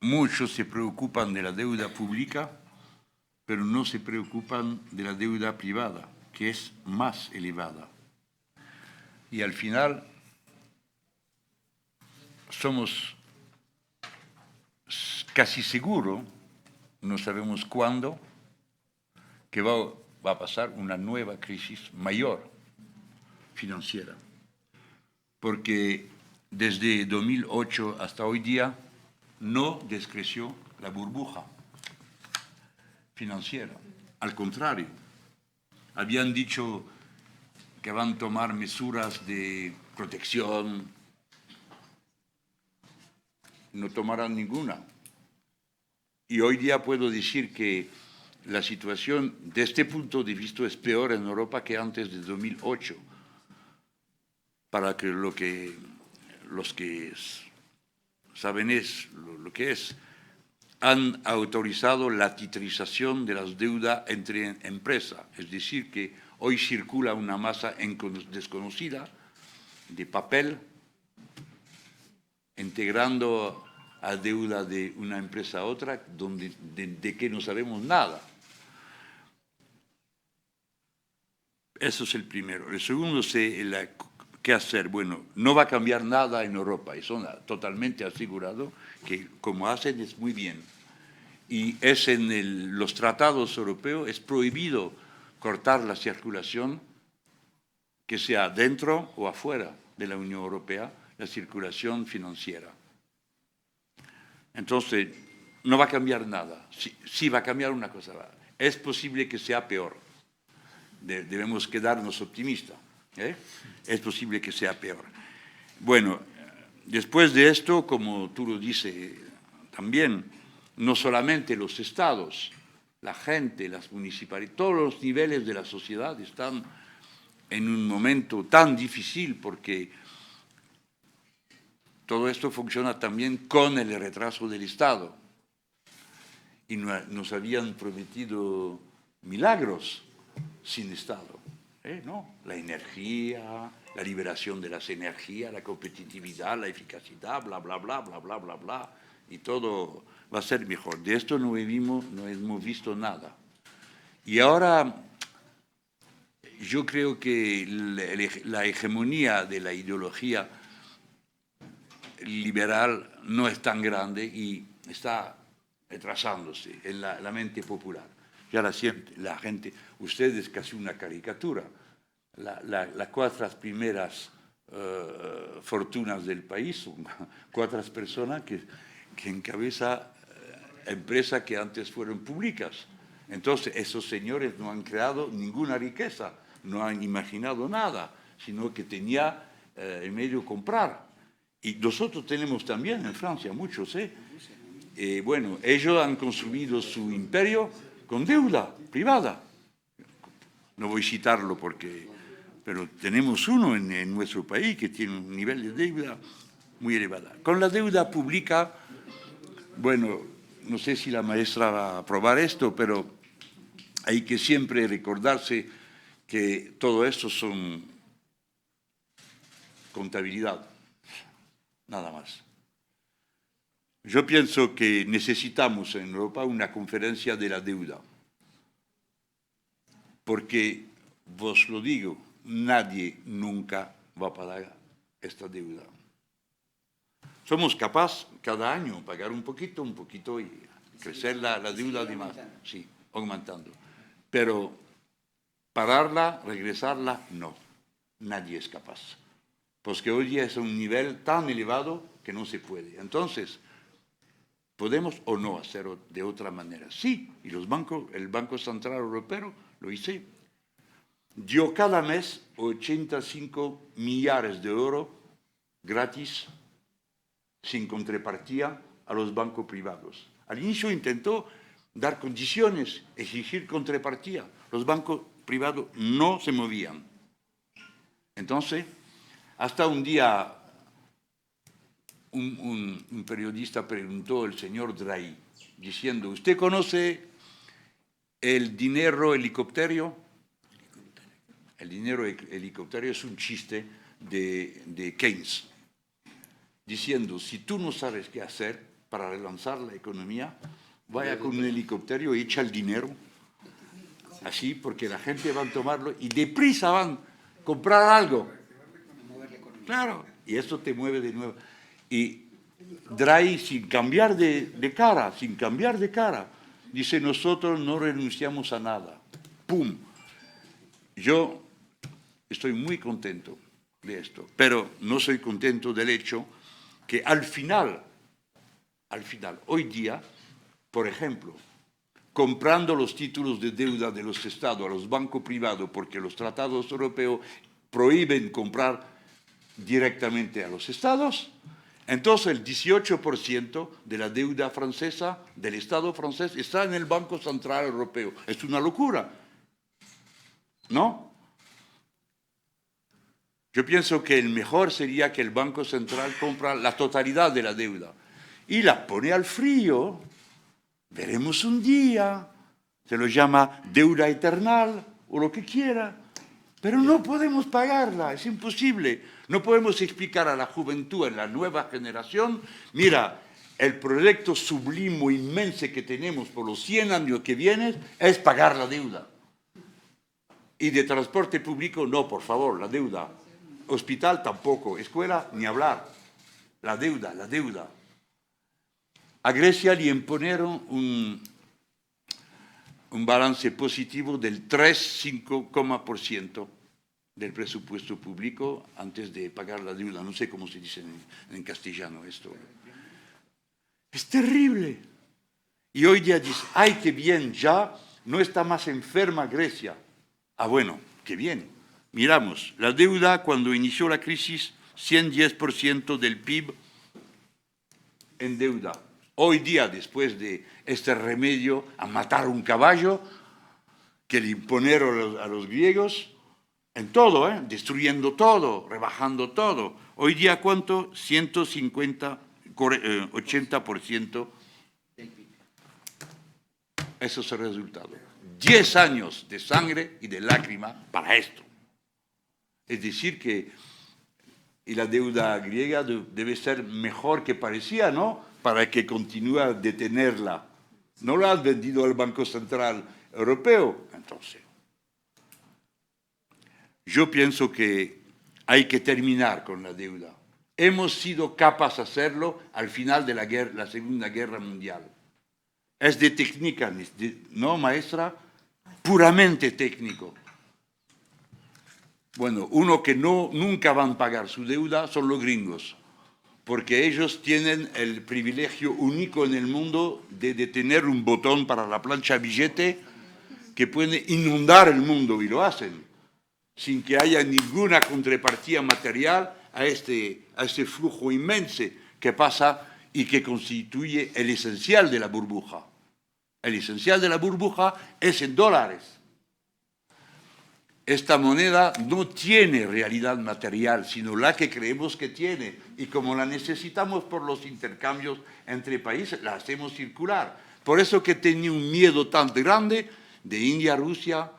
muchos se preocupan de la deuda pública, pero no se preocupan de la deuda privada, que es más elevada. Y al final somos casi seguros, no sabemos cuándo, que va a pasar una nueva crisis mayor financiera. Porque desde 2008 hasta hoy día no descreció la burbuja financiera. Al contrario, habían dicho que van a tomar medidas de protección, no tomarán ninguna. Y hoy día puedo decir que la situación de este punto de vista es peor en Europa que antes de 2008. Para que los que saben lo que es, han autorizado la titrización de las deudas entre empresas. Es decir, que hoy circula una masa desconocida de papel integrando a deuda de una empresa a otra de que no sabemos nada. Eso es el primero. El segundo es qué hacer. Bueno, no va a cambiar nada en Europa, eso totalmente asegurado, que como hacen es muy bien. Y es en los tratados europeos, es prohibido cortar la circulación, que sea dentro o afuera de la Unión Europea, la circulación financiera. Entonces, no va a cambiar nada. Sí va a cambiar una cosa. Es posible que sea peor. Debemos quedarnos optimistas. Es posible que sea peor. Bueno, después de esto, como tú lo dices también, no solamente los estados, la gente, las municipalidades, todos los niveles de la sociedad están en un momento tan difícil porque todo esto funciona también con el retraso del Estado. Y nos habían prometido milagros sin Estado. ¿No? La energía, la liberación de las energías, la competitividad, la eficacidad, bla, bla, bla, bla, bla, bla, bla. Y todo va a ser mejor. De esto no hemos visto nada. Y ahora yo creo que la hegemonía de la ideología liberal no es tan grande y está retrasándose en la mente popular. Ya la gente, usted es casi una caricatura. Las cuatro primeras fortunas del país son cuatro personas que encabezan empresas que antes fueron públicas. Entonces, esos señores no han creado ninguna riqueza, no han imaginado nada, sino que tenía el medio comprar. Y nosotros tenemos también en Francia muchos, bueno, ellos han construido su imperio con deuda privada. No voy a citarlo pero tenemos uno en nuestro país que tiene un nivel de deuda muy elevada. Con la deuda pública, bueno, no sé si la maestra va a aprobar esto, pero hay que siempre recordarse que todo esto son contabilidad, nada más. Yo pienso que necesitamos en Europa una conferencia de la deuda, porque, vos lo digo, nadie nunca va a pagar esta deuda. Somos capaces cada año pagar un poquito y crecer la deuda de más, sí, aumentando. Pero pararla, regresarla, no, nadie es capaz. Porque hoy día es un nivel tan elevado que no se puede. Entonces, ¿podemos o no hacerlo de otra manera? Sí, y el Banco Central Europeo lo hizo. Dio cada mes 85 millones de euros gratis, sin contrapartida, a los bancos privados. Al inicio intentó dar condiciones, exigir contrapartida. Los bancos privados no se movían. Entonces, hasta un día un periodista preguntó al señor Draghi, diciendo, ¿usted conoce el dinero helicóptero? El dinero helicóptero es un chiste de Keynes, diciendo, si tú no sabes qué hacer para relanzar la economía, vaya con un helicóptero y echa el dinero, así, porque la gente va a tomarlo y deprisa van a comprar algo. Claro, y eso te mueve de nuevo. Y Draghi, sin cambiar de cara, dice, nosotros no renunciamos a nada. ¡Pum! Yo estoy muy contento de esto, pero no soy contento del hecho que al final, hoy día, por ejemplo, comprando los títulos de deuda de los estados a los bancos privados, porque los tratados europeos prohíben comprar directamente a los estados, entonces el 18% de la deuda francesa, del Estado francés, está en el Banco Central Europeo. Es una locura, ¿no? Yo pienso que el mejor sería que el Banco Central compra la totalidad de la deuda y la pone al frío. Veremos un día, se lo llama deuda eternal o lo que quiera, pero no podemos pagarla, es imposible. No podemos explicar a la juventud, a la nueva generación, mira, el proyecto sublime, inmenso que tenemos por los 100 años que vienen es pagar la deuda. Y de transporte público, no, por favor, la deuda. Hospital tampoco, escuela ni hablar. La deuda, la deuda. A Grecia le imponieron un balance positivo del 3,5% del presupuesto público antes de pagar la deuda. No sé cómo se dice en castellano esto. Es terrible. Y hoy día dice, ay, qué bien, ya no está más enferma Grecia. Ah, bueno, qué bien. Miramos, la deuda cuando inició la crisis, 110% del PIB en deuda. Hoy día, después de este remedio a matar un caballo que le imponieron a los griegos, en todo, destruyendo todo, rebajando todo. Hoy día, ¿cuánto? 80% del PIB. Eso es el resultado. 10 años de sangre y de lágrima para esto. Es decir que y la deuda griega debe ser mejor que parecía, ¿no? Para que continúe a detenerla. No la han vendido al Banco Central Europeo. Entonces, yo pienso que hay que terminar con la deuda. Hemos sido capaces de hacerlo al final de la Segunda Guerra Mundial. Es de técnica, ¿no, maestra? Puramente técnico. Bueno, uno que nunca van a pagar su deuda son los gringos, porque ellos tienen el privilegio único en el mundo de tener un botón para la plancha billete que pueden inundar el mundo, y lo hacen, sin que haya ninguna contrapartida material a este flujo inmenso que pasa y que constituye el esencial de la burbuja. El esencial de la burbuja es en dólares. Esta moneda no tiene realidad material, sino la que creemos que tiene. Y como la necesitamos por los intercambios entre países, la hacemos circular. Por eso que tenía un miedo tan grande de India, Rusia,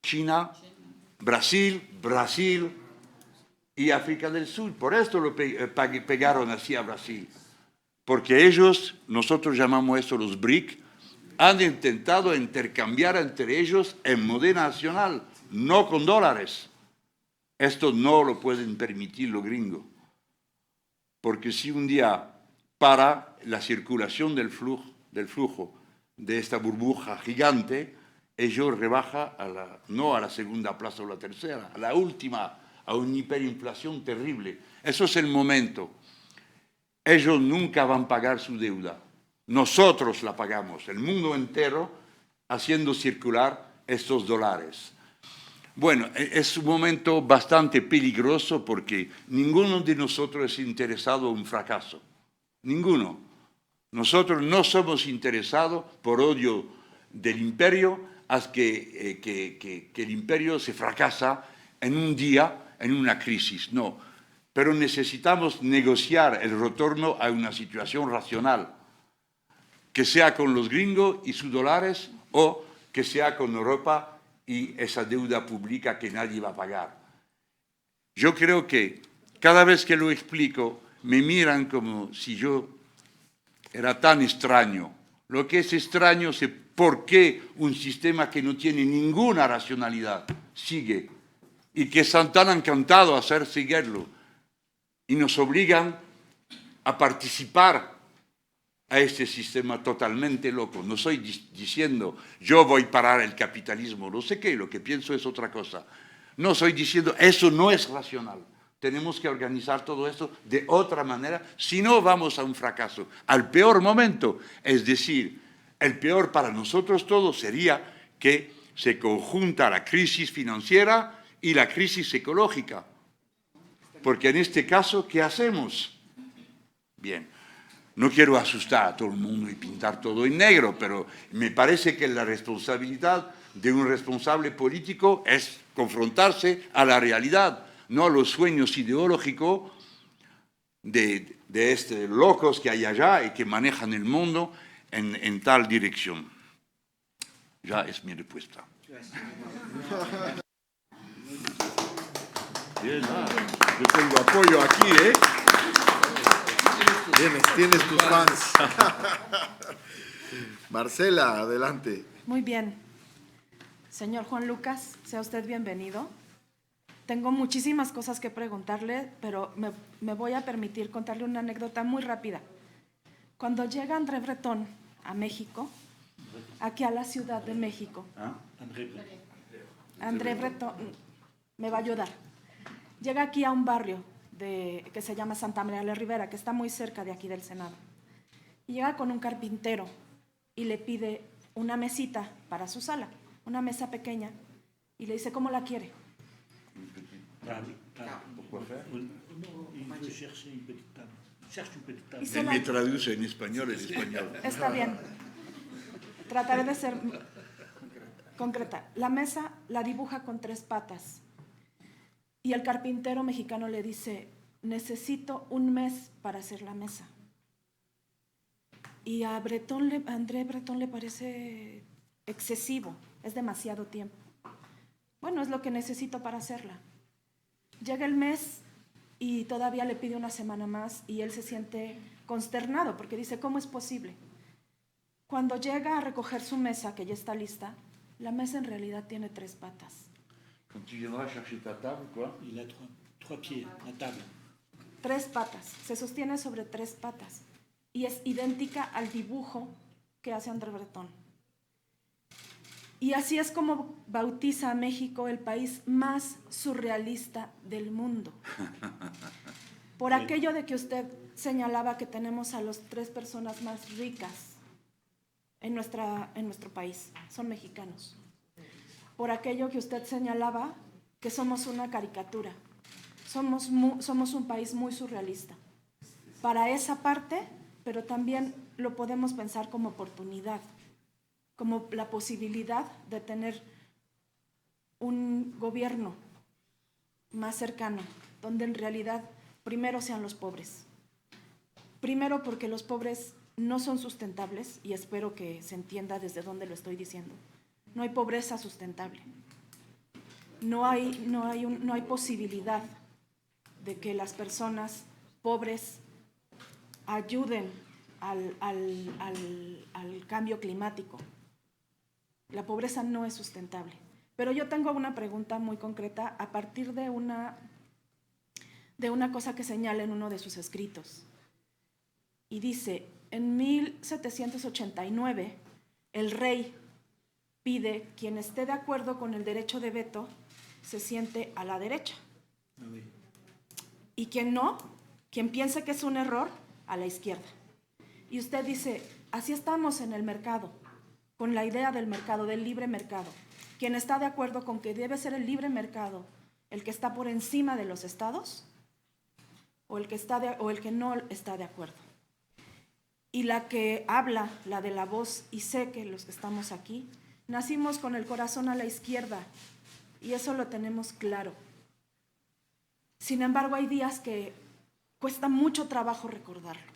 China, Brasil y África del Sur. Por esto lo pegaron así a Brasil. Porque ellos, nosotros llamamos eso los BRIC, han intentado intercambiar entre ellos en moneda nacional, no con dólares. Esto no lo pueden permitir los gringos. Porque si un día para la circulación del flujo de esta burbuja gigante, ellos rebajan no a la segunda plaza o la tercera, a la última, a una hiperinflación terrible. Eso es el momento. Ellos nunca van a pagar su deuda. Nosotros la pagamos, el mundo entero, haciendo circular estos dólares. Bueno, es un momento bastante peligroso porque ninguno de nosotros es interesado en un fracaso. Ninguno. Nosotros no somos interesados por odio del imperio hasta que el imperio se fracasa en un día, en una crisis. No. Pero necesitamos negociar el retorno a una situación racional, que sea con los gringos y sus dólares o que sea con Europa y esa deuda pública que nadie va a pagar. Yo creo que cada vez que lo explico me miran como si yo era tan extraño. Lo que es extraño es por qué un sistema que no tiene ninguna racionalidad sigue y que están tan encantados a hacer seguirlo y nos obligan a participar a este sistema totalmente loco. No estoy diciendo yo voy a parar el capitalismo, no sé qué, lo que pienso es otra cosa. No estoy diciendo eso no es racional. Tenemos que organizar todo esto de otra manera, si no vamos a un fracaso. Al peor momento, es decir, el peor para nosotros todos sería que se conjunta la crisis financiera y la crisis ecológica. Porque en este caso, ¿qué hacemos? Bien. No quiero asustar a todo el mundo y pintar todo en negro, pero me parece que la responsabilidad de un responsable político es confrontarse a la realidad, no a los sueños ideológicos de estos locos que hay allá y que manejan el mundo en tal dirección. Ya es mi respuesta. Bien, yo tengo apoyo aquí, ¿eh? Tienes tus fans. Marcela, adelante. Muy bien. Señor Juan Lucas, sea usted bienvenido. Tengo muchísimas cosas que preguntarle, pero me voy a permitir contarle una anécdota muy rápida. Cuando llega André Breton a México, aquí a la Ciudad de México, André Breton me va a ayudar. Llega aquí a un barrio que se llama Santa María la Ribera, que está muy cerca de aquí del Senado. Y llega con un carpintero y le pide una mesita para su sala, una mesa pequeña, y le dice, ¿cómo la quiere? Él me traduce en español el español. Está bien. Trataré de ser concreta. La mesa la dibuja con 3 patas. Y el carpintero mexicano le dice, necesito un mes para hacer la mesa. Y a André Breton le parece excesivo, es demasiado tiempo. Bueno, es lo que necesito para hacerla. Llega el mes y todavía le pide una semana más y él se siente consternado porque dice, ¿cómo es posible? Cuando llega a recoger su mesa, que ya está lista, la mesa en realidad tiene 3 patas. Quand tu viendras chercher ta table, quoi? Il a trois pieds, la table. 3 patas, se sostiene sobre 3 patas y es idéntica al dibujo que hace André Breton. Y así es como bautiza a México el país más surrealista del mundo. Por aquello de que usted señalaba que tenemos a las 3 personas más ricas en nuestro país, son mexicanos. por aquello que usted señalaba, que somos una caricatura. Somos un país muy surrealista. Para esa parte, pero también lo podemos pensar como oportunidad, como la posibilidad de tener un gobierno más cercano, donde en realidad primero sean los pobres. Primero porque los pobres no son sustentables, y espero que se entienda desde dónde lo estoy diciendo. No hay pobreza sustentable. No hay posibilidad de que las personas pobres ayuden al cambio climático. La pobreza no es sustentable. Pero yo tengo una pregunta muy concreta a partir de una cosa que señala en uno de sus escritos. Y dice, en 1789, el rey pide quien esté de acuerdo con el derecho de veto se siente a la derecha. Y quien no, quien piense que es un error, a la izquierda. Y usted dice, así estamos en el mercado, con la idea del mercado, del libre mercado. Quien está de acuerdo con que debe ser el libre mercado el que está por encima de los estados, o el que no está de acuerdo. Y la que habla, la de la voz, y sé que los que estamos aquí, nacimos con el corazón a la izquierda, y eso lo tenemos claro. Sin embargo, hay días que cuesta mucho trabajo recordarlo.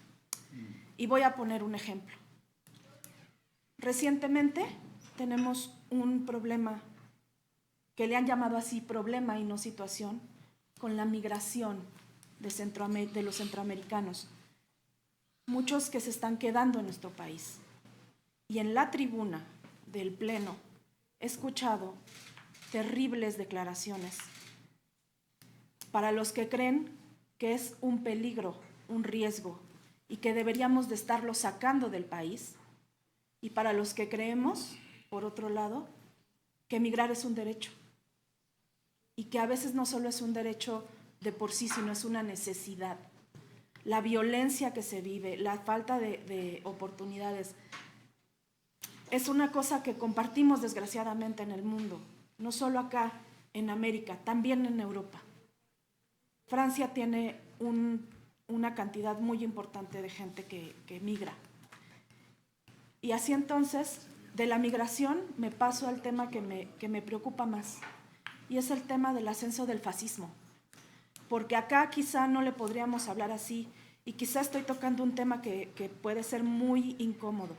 Y voy a poner un ejemplo. Recientemente tenemos un problema, que le han llamado así problema y no situación, con la migración de los centroamericanos. Muchos que se están quedando en nuestro país. Y en la tribuna del Pleno he escuchado terribles declaraciones para los que creen que es un peligro, un riesgo, y que deberíamos de estarlo sacando del país, y para los que creemos, por otro lado, que emigrar es un derecho, y que a veces no solo es un derecho de por sí, sino es una necesidad. La violencia que se vive, la falta de oportunidades, es una cosa que compartimos desgraciadamente en el mundo, no solo acá en América, también en Europa. Francia tiene una cantidad muy importante de gente que migra. Y así entonces, de la migración me paso al tema que me preocupa más, y es el tema del ascenso del fascismo. Porque acá quizá no le podríamos hablar así, y quizá estoy tocando un tema que puede ser muy incómodo,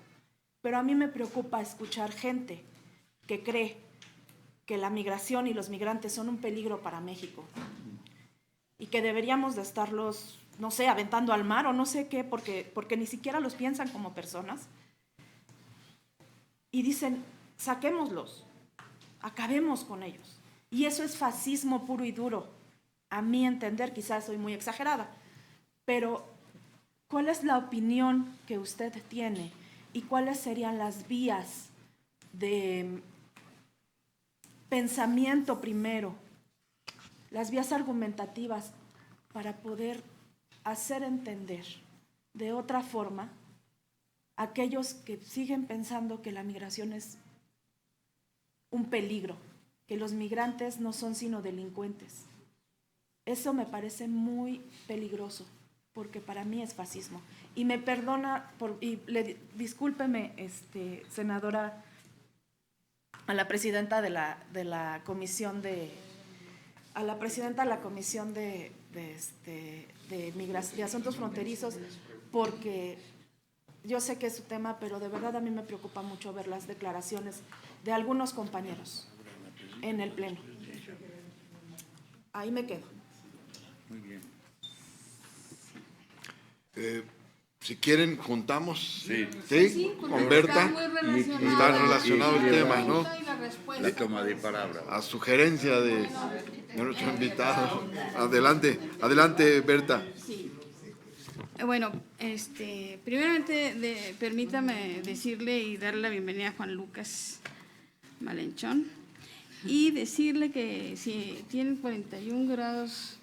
pero a mí me preocupa escuchar gente que cree que la migración y los migrantes son un peligro para México, y que deberíamos de estarlos, no sé, aventando al mar o no sé qué, porque ni siquiera los piensan como personas, y dicen, saquémoslos, acabemos con ellos. Y eso es fascismo puro y duro. A mi entender, quizás soy muy exagerada, pero ¿cuál es la opinión que usted tiene y cuáles serían las vías de pensamiento primero, las vías argumentativas para poder hacer entender de otra forma a aquellos que siguen pensando que la migración es un peligro, que los migrantes no son sino delincuentes? Eso me parece muy peligroso, porque para mí es fascismo. Y me perdona, discúlpeme, senadora, a la presidenta de la comisión de asuntos fronterizos, porque yo sé que es su tema, pero de verdad a mí me preocupa mucho ver las declaraciones de algunos compañeros en el Pleno. Ahí me quedo. Muy bien. Si quieren, juntamos. Sí. ¿Sí? Con Berta. Está relacionado el tema, ¿no? La toma de palabra. A sugerencia de nuestro invitado. Adelante, Berta. Sí. Bueno, primeramente permítame decirle y darle la bienvenida a Juan Lucas Malenchón y decirle que si tienen 41 grados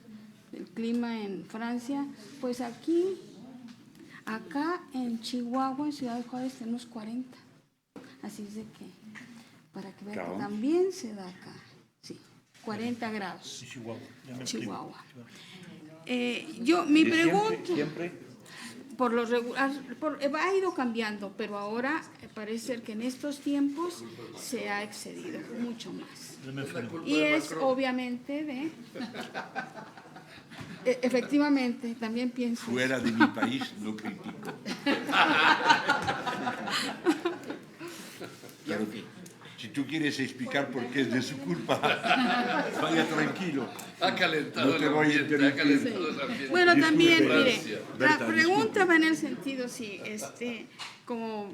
el clima en Francia, pues acá en Chihuahua, en Ciudad Juárez, tenemos 40. Así es de que para que vean que Claro. también se da acá. Sí, 40 grados. Chihuahua. Ya me Chihuahua. Mi pregunta, Siempre. por lo regular, ha ido cambiando, pero ahora parece ser que en estos tiempos se ha excedido mucho más. Y es obviamente efectivamente, también pienso. Fuera de mi país lo critico. Pero si tú quieres explicar por qué es de su culpa, vaya tranquilo. Ha calentado No te el voy a ambiente, ha interrumpir. calentado el ambiente. Bueno, también, mire, Francia. la Berta, pregunta va en el sentido, si como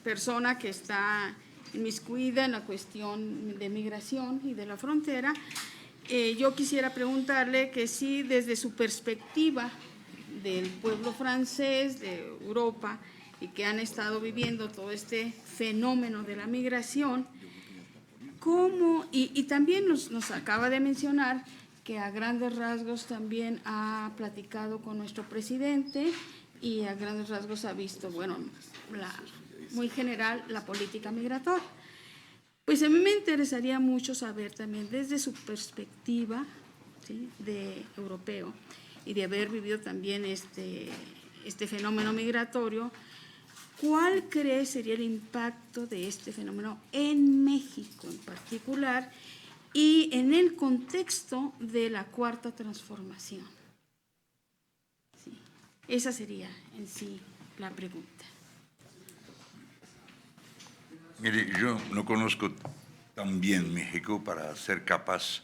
persona que está inmiscuida en la cuestión de migración y de la frontera, yo quisiera preguntarle que si desde su perspectiva del pueblo francés, de Europa, y que han estado viviendo todo este fenómeno de la migración, ¿cómo? Y también nos acaba de mencionar que a grandes rasgos también ha platicado con nuestro presidente y a grandes rasgos ha visto, bueno, muy general, la política migratoria. Pues a mí me interesaría mucho saber también desde su perspectiva, ¿sí?, de europeo y de haber vivido también este fenómeno migratorio, ¿cuál cree sería el impacto de este fenómeno en México en particular y en el contexto de la Cuarta Transformación? Sí, esa sería en sí la pregunta. Mire, yo no conozco tan bien México para ser capaz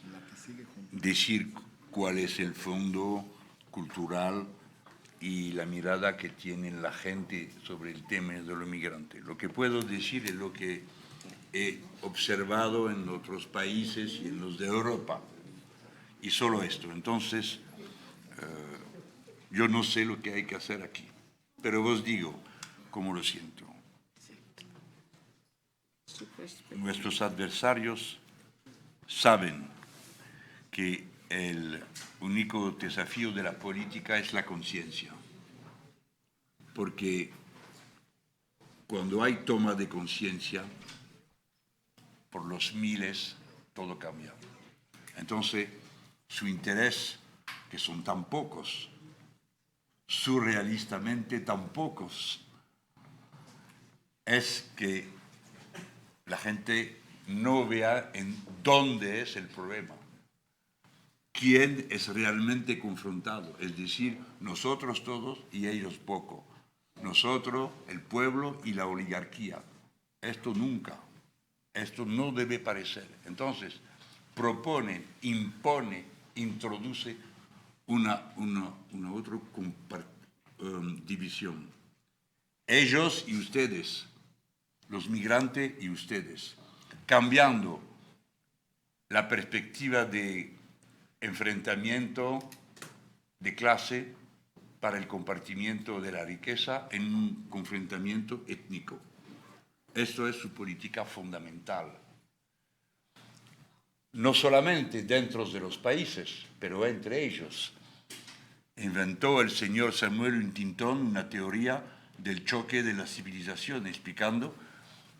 de decir cuál es el fondo cultural y la mirada que tiene la gente sobre el tema de los migrantes. Lo que puedo decir es lo que he observado en otros países y en los de Europa, y solo esto. Entonces, yo no sé lo que hay que hacer aquí, pero vos digo cómo lo siento. Nuestros adversarios saben que el único desafío de la política es la conciencia, porque cuando hay toma de conciencia por los miles, todo cambia. Entonces, su interés, que son tan pocos, surrealistamente tan pocos, es que la gente no vea en dónde es el problema, quién es realmente confrontado, es decir, nosotros todos y ellos poco, nosotros, el pueblo y la oligarquía. Esto nunca, esto no debe parecer. Entonces, propone, impone, introduce una otra división. Ellos y ustedes, los migrantes y ustedes, cambiando la perspectiva de enfrentamiento de clase para el compartimiento de la riqueza en un confrontamiento étnico. Esto es su política fundamental. No solamente dentro de los países, pero entre ellos. Inventó el señor Samuel Huntington una teoría del choque de la civilización, explicando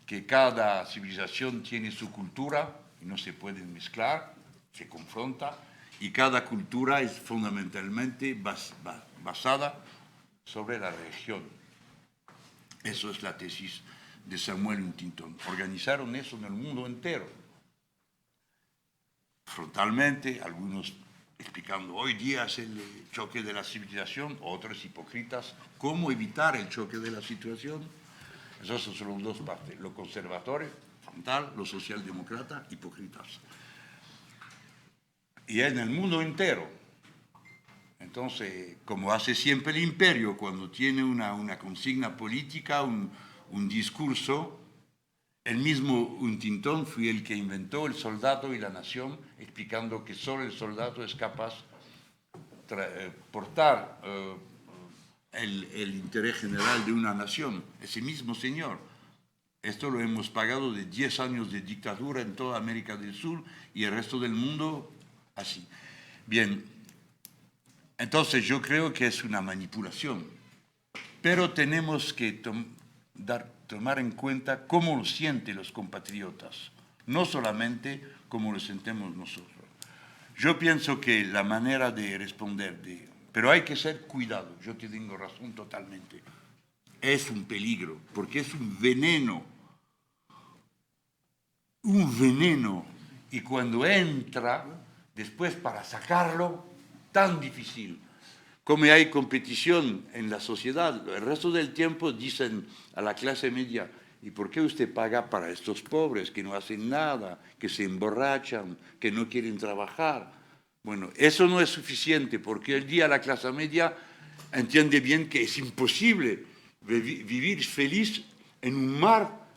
que cada civilización tiene su cultura y no se pueden mezclar, se confronta, y cada cultura es fundamentalmente basada sobre la religión. Eso es la tesis de Samuel Huntington. Organizaron eso en el mundo entero. Frontalmente, algunos explicando hoy día es el choque de la civilización, otros hipócritas, cómo evitar el choque de la situación. Esas son las dos partes, los conservadores, frontal, los socialdemócratas, hipócritas. Y en el mundo entero. Entonces, como hace siempre el imperio, cuando tiene una consigna política, un discurso, el mismo Huntington fue el que inventó el soldado y la nación, explicando que solo el soldado es capaz de portar el interés general de una nación. Ese mismo señor. Esto lo hemos pagado de 10 años de dictadura en toda América del Sur y el resto del mundo así. Bien, entonces yo creo que es una manipulación, pero tenemos que tomar en cuenta cómo lo sienten los compatriotas, no solamente cómo lo sentimos nosotros. Yo pienso que la manera de responder, pero hay que ser cuidado, yo te tengo razón totalmente, es un peligro, porque es un veneno, y cuando entra, después para sacarlo, tan difícil. Como hay competición en la sociedad, el resto del tiempo dicen a la clase media, ¿y por qué usted paga para estos pobres que no hacen nada, que se emborrachan, que no quieren trabajar? Bueno, eso no es suficiente porque hoy día la clase media entiende bien que es imposible vivir feliz en un mar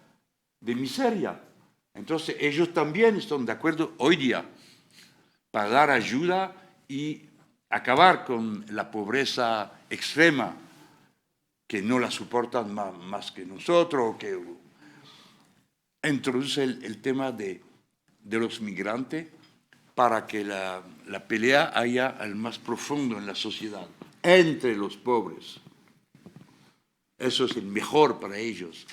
de miseria. Entonces ellos también están de acuerdo hoy día para dar ayuda y acabar con la pobreza extrema que no la soportan más que nosotros, que introduce el tema de los migrantes para que la pelea haya al más profundo en la sociedad, entre los pobres. Eso es el mejor para ellos,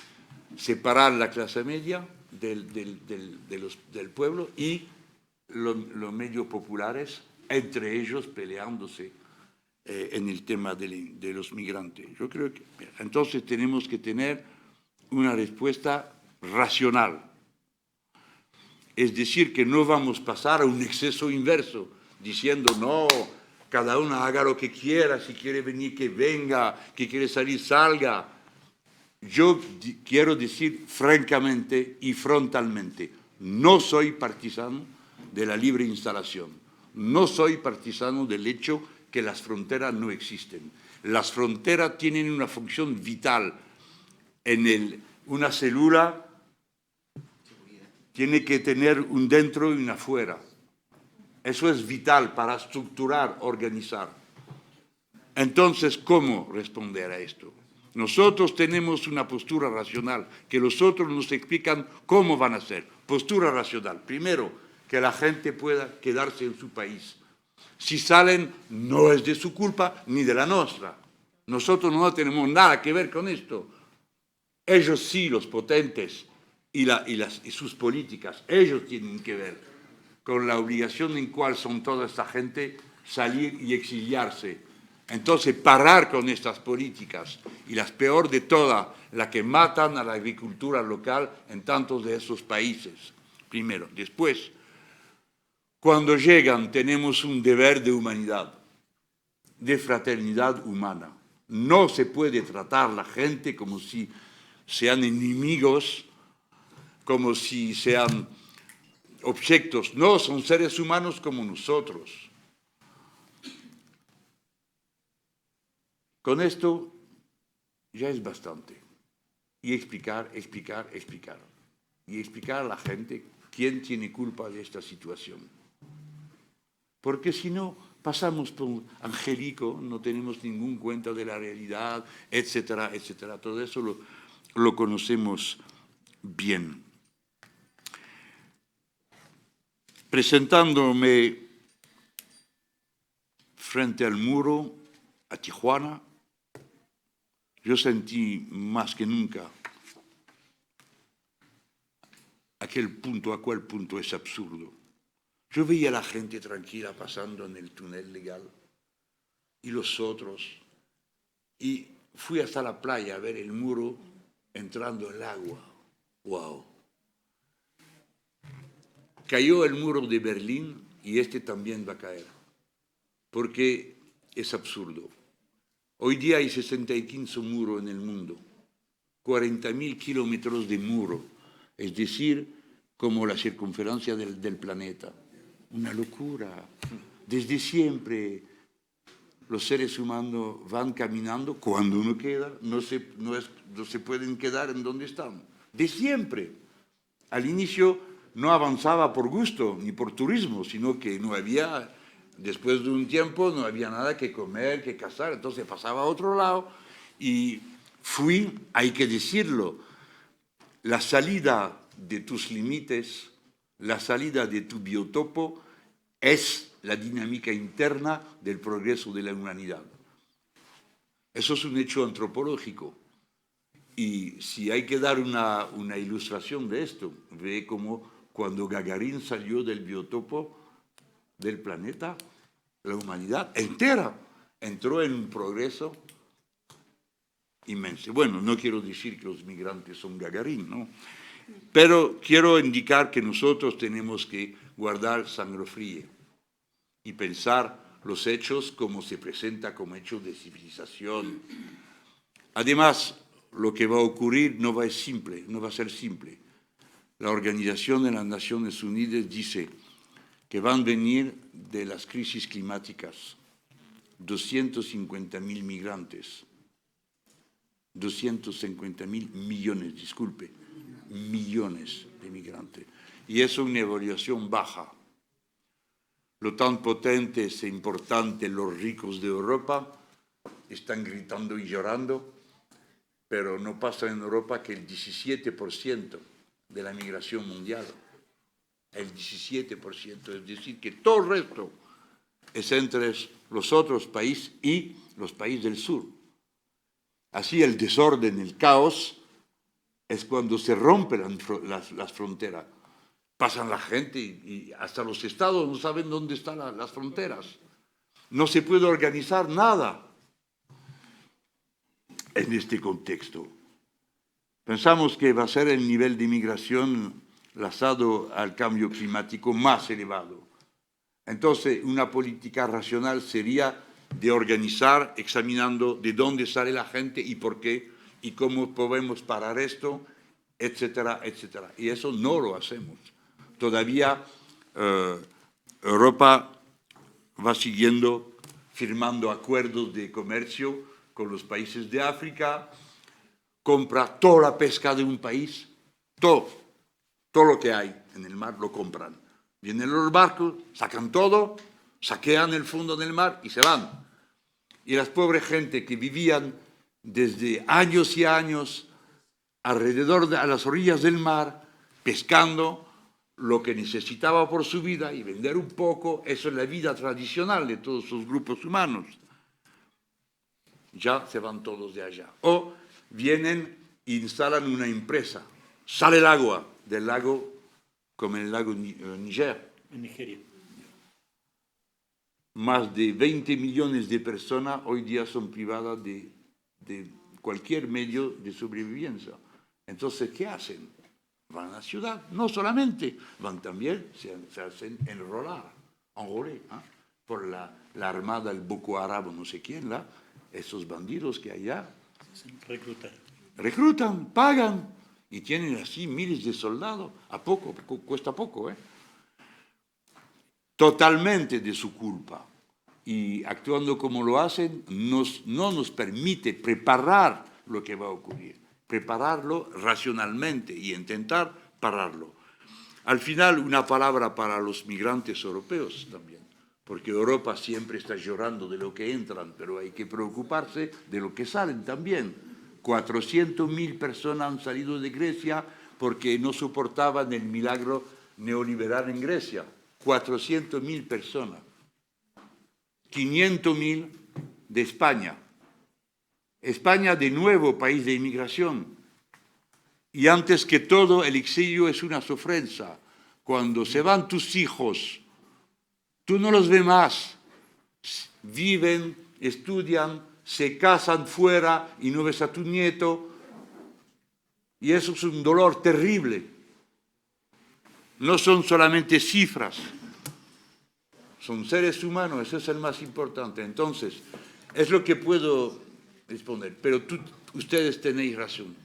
separar la clase media del pueblo y los medios populares, entre ellos peleándose en el tema de los migrantes. Yo creo que entonces tenemos que tener una respuesta racional. Es decir, que no vamos a pasar a un exceso inverso, diciendo, no, cada uno haga lo que quiera, si quiere venir, que venga, que quiere salir, salga. Yo quiero decir francamente y frontalmente, no soy partisano de la libre instalación, no soy partisano del hecho que las fronteras no existen. Las fronteras tienen una función vital. Una célula tiene que tener un dentro y un afuera. Eso es vital para estructurar, organizar. Entonces, ¿cómo responder a esto? Nosotros tenemos una postura racional, que los otros nos explican cómo van a hacer. Postura racional. Primero, que la gente pueda quedarse en su país. Si salen, no es de su culpa ni de la nuestra. Nosotros no tenemos nada que ver con esto. Ellos sí, los potentes y sus políticas, ellos tienen que ver con la obligación en cual son toda esta gente salir y exiliarse. Entonces, parar con estas políticas, y las peor de todas, la que matan a la agricultura local en tantos de esos países. Primero. Después, cuando llegan, tenemos un deber de humanidad, de fraternidad humana. No se puede tratar a la gente como si sean enemigos, como si sean objetos. No, son seres humanos como nosotros. Con esto ya es bastante. Y explicar. Y explicar a la gente quién tiene culpa de esta situación. Porque si no, pasamos por angélico, no tenemos ningún cuenta de la realidad, etcétera, etcétera. Todo eso lo conocemos bien. Presentándome frente al muro a Tijuana, yo sentí más que nunca a cuál punto es absurdo. Yo veía a la gente tranquila pasando en el túnel legal y los otros, y fui hasta la playa a ver el muro entrando en el agua. ¡Wow! Cayó el muro de Berlín y este también va a caer, porque es absurdo. Hoy día hay 65 muros en el mundo, 40.000 kilómetros de muro, es decir, como la circunferencia del planeta. Una locura. Desde siempre los seres humanos van caminando, cuando uno queda, no se pueden quedar en donde están. De siempre. Al inicio no avanzaba por gusto ni por turismo, sino que no había, después de un tiempo, no había nada que comer, que cazar, entonces pasaba a otro lado y hay que decirlo, la salida de tus límites, la salida de tu biotopo es la dinámica interna del progreso de la humanidad. Eso es un hecho antropológico. Y si hay que dar una ilustración de esto, ve como cuando Gagarin salió del biotopo del planeta, la humanidad entera entró en un progreso inmenso. Bueno, no quiero decir que los migrantes son Gagarin, ¿no? Pero quiero indicar que nosotros tenemos que guardar sangre fría y pensar los hechos como se presenta como hechos de civilización. Además, lo que va a ocurrir no va a ser simple. La Organización de las Naciones Unidas dice que van a venir de las crisis climáticas 250.000 migrantes, 250.000 millones, disculpe, millones de migrantes. Y eso es una evaluación baja. Lo tan potentes e importante, los ricos de Europa están gritando y llorando, pero no pasa en Europa que el 17% de la migración mundial. El 17%, es decir, que todo el resto es entre los otros países y los países del sur. Así el desorden, el caos, es cuando se rompen las fronteras. Pasan la gente y hasta los estados no saben dónde están las fronteras. No se puede organizar nada en este contexto. Pensamos que va a ser el nivel de inmigración lanzado al cambio climático más elevado. Entonces, una política racional sería de organizar examinando de dónde sale la gente y por qué, y cómo podemos parar esto, etcétera, etcétera. Y eso no lo hacemos. Todavía Europa va siguiendo firmando acuerdos de comercio con los países de África, compra toda la pesca de un país, todo lo que hay en el mar lo compran. Vienen los barcos, sacan todo, saquean el fondo del mar y se van. Y las pobres gente que vivían desde años y años alrededor a las orillas del mar, pescando lo que necesitaba por su vida y vender un poco, eso es la vida tradicional de todos esos grupos humanos. Ya se van todos de allá. O vienen e instalan una empresa. Sale el agua del lago, como en el lago Níger. En Nigeria. Más de 20 millones de personas hoy día son privadas de cualquier medio de sobrevivencia. Entonces, ¿qué hacen? Van a la ciudad, no solamente, van también, se hacen enrolar, por la armada, el Boko Haram, no sé quién, esos bandidos que allá reclutan, pagan y tienen así miles de soldados, cuesta poco, totalmente de su culpa. Y actuando como lo hacen, no nos permite preparar lo que va a ocurrir. Prepararlo racionalmente y intentar pararlo. Al final, una palabra para los migrantes europeos también, porque Europa siempre está llorando de lo que entran, pero hay que preocuparse de lo que salen también. 400.000 personas han salido de Grecia porque no soportaban el milagro neoliberal en Grecia. 400.000 personas. 500.000 de España. España, de nuevo, país de inmigración. Y antes que todo, el exilio es una sofrenza. Cuando se van tus hijos, tú no los ves más. Viven, estudian, se casan fuera y no ves a tu nieto. Y eso es un dolor terrible. No son solamente cifras. Son seres humanos, eso es el más importante. Entonces, es lo que puedo responder. Pero ustedes tenéis razón.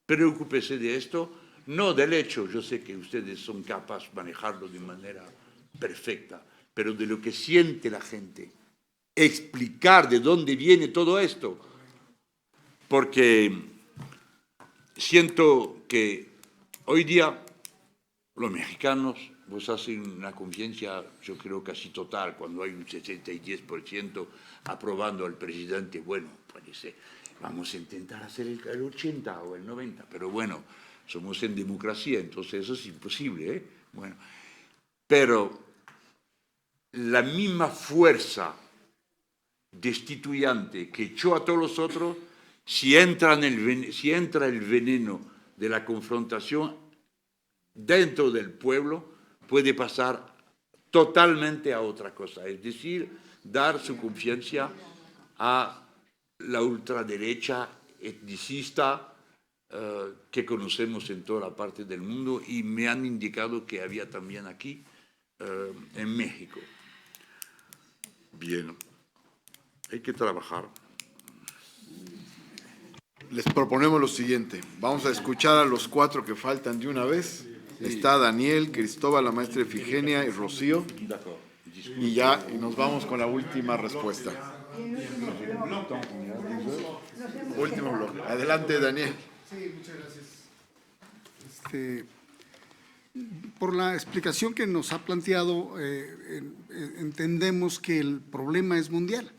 Preocúpese de esto, no del hecho. Yo sé que ustedes son capaces de manejarlo de manera perfecta, pero de lo que siente la gente. Explicar de dónde viene todo esto. Porque siento que hoy día los mexicanos pues hacen una conciencia, yo creo, casi total, cuando hay un 60 y 10% aprobando al presidente. Bueno, puede ser, vamos a intentar hacer el 80 o el 90, pero bueno, somos en democracia, entonces eso es imposible, ¿eh? Bueno, pero la misma fuerza destituyente que echó a todos los otros si entra el veneno de la confrontación dentro del pueblo, puede pasar totalmente a otra cosa, es decir, dar su confianza a la ultraderecha etnicista que conocemos en toda la parte del mundo, y me han indicado que había también aquí en México. Bien, hay que trabajar. Les proponemos lo siguiente. Vamos a escuchar a los 4 que faltan de una vez. Está Daniel, Cristóbal, la maestra Efigenia y Rocío. Y ya nos vamos con la última respuesta. Último bloque. Adelante, Daniel. Sí, muchas gracias. Por la explicación que nos ha planteado, entendemos que el problema es mundial.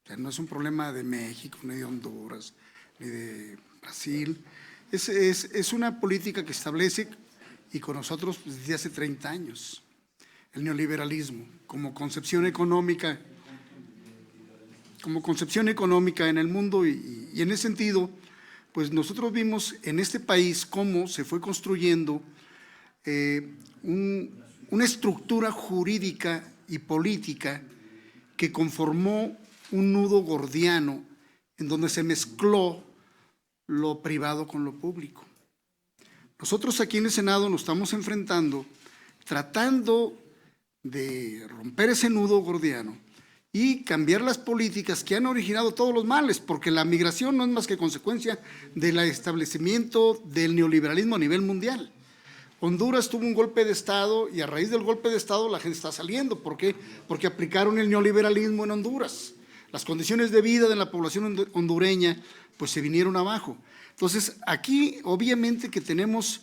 O sea, no es un problema de México, ni de Honduras, ni de Brasil. Es una política que establece, y con nosotros desde hace 30 años, el neoliberalismo como concepción económica en el mundo, y en ese sentido, pues nosotros vimos en este país cómo se fue construyendo una estructura jurídica y política que conformó un nudo gordiano en donde se mezcló lo privado con lo público. Nosotros aquí en el Senado nos estamos enfrentando tratando de romper ese nudo gordiano y cambiar las políticas que han originado todos los males, porque la migración no es más que consecuencia del establecimiento del neoliberalismo a nivel mundial. Honduras tuvo un golpe de Estado y a raíz del golpe de Estado la gente está saliendo. ¿Por qué? Porque aplicaron el neoliberalismo en Honduras. Las condiciones de vida de la población hondureña pues se vinieron abajo. Entonces aquí obviamente que tenemos,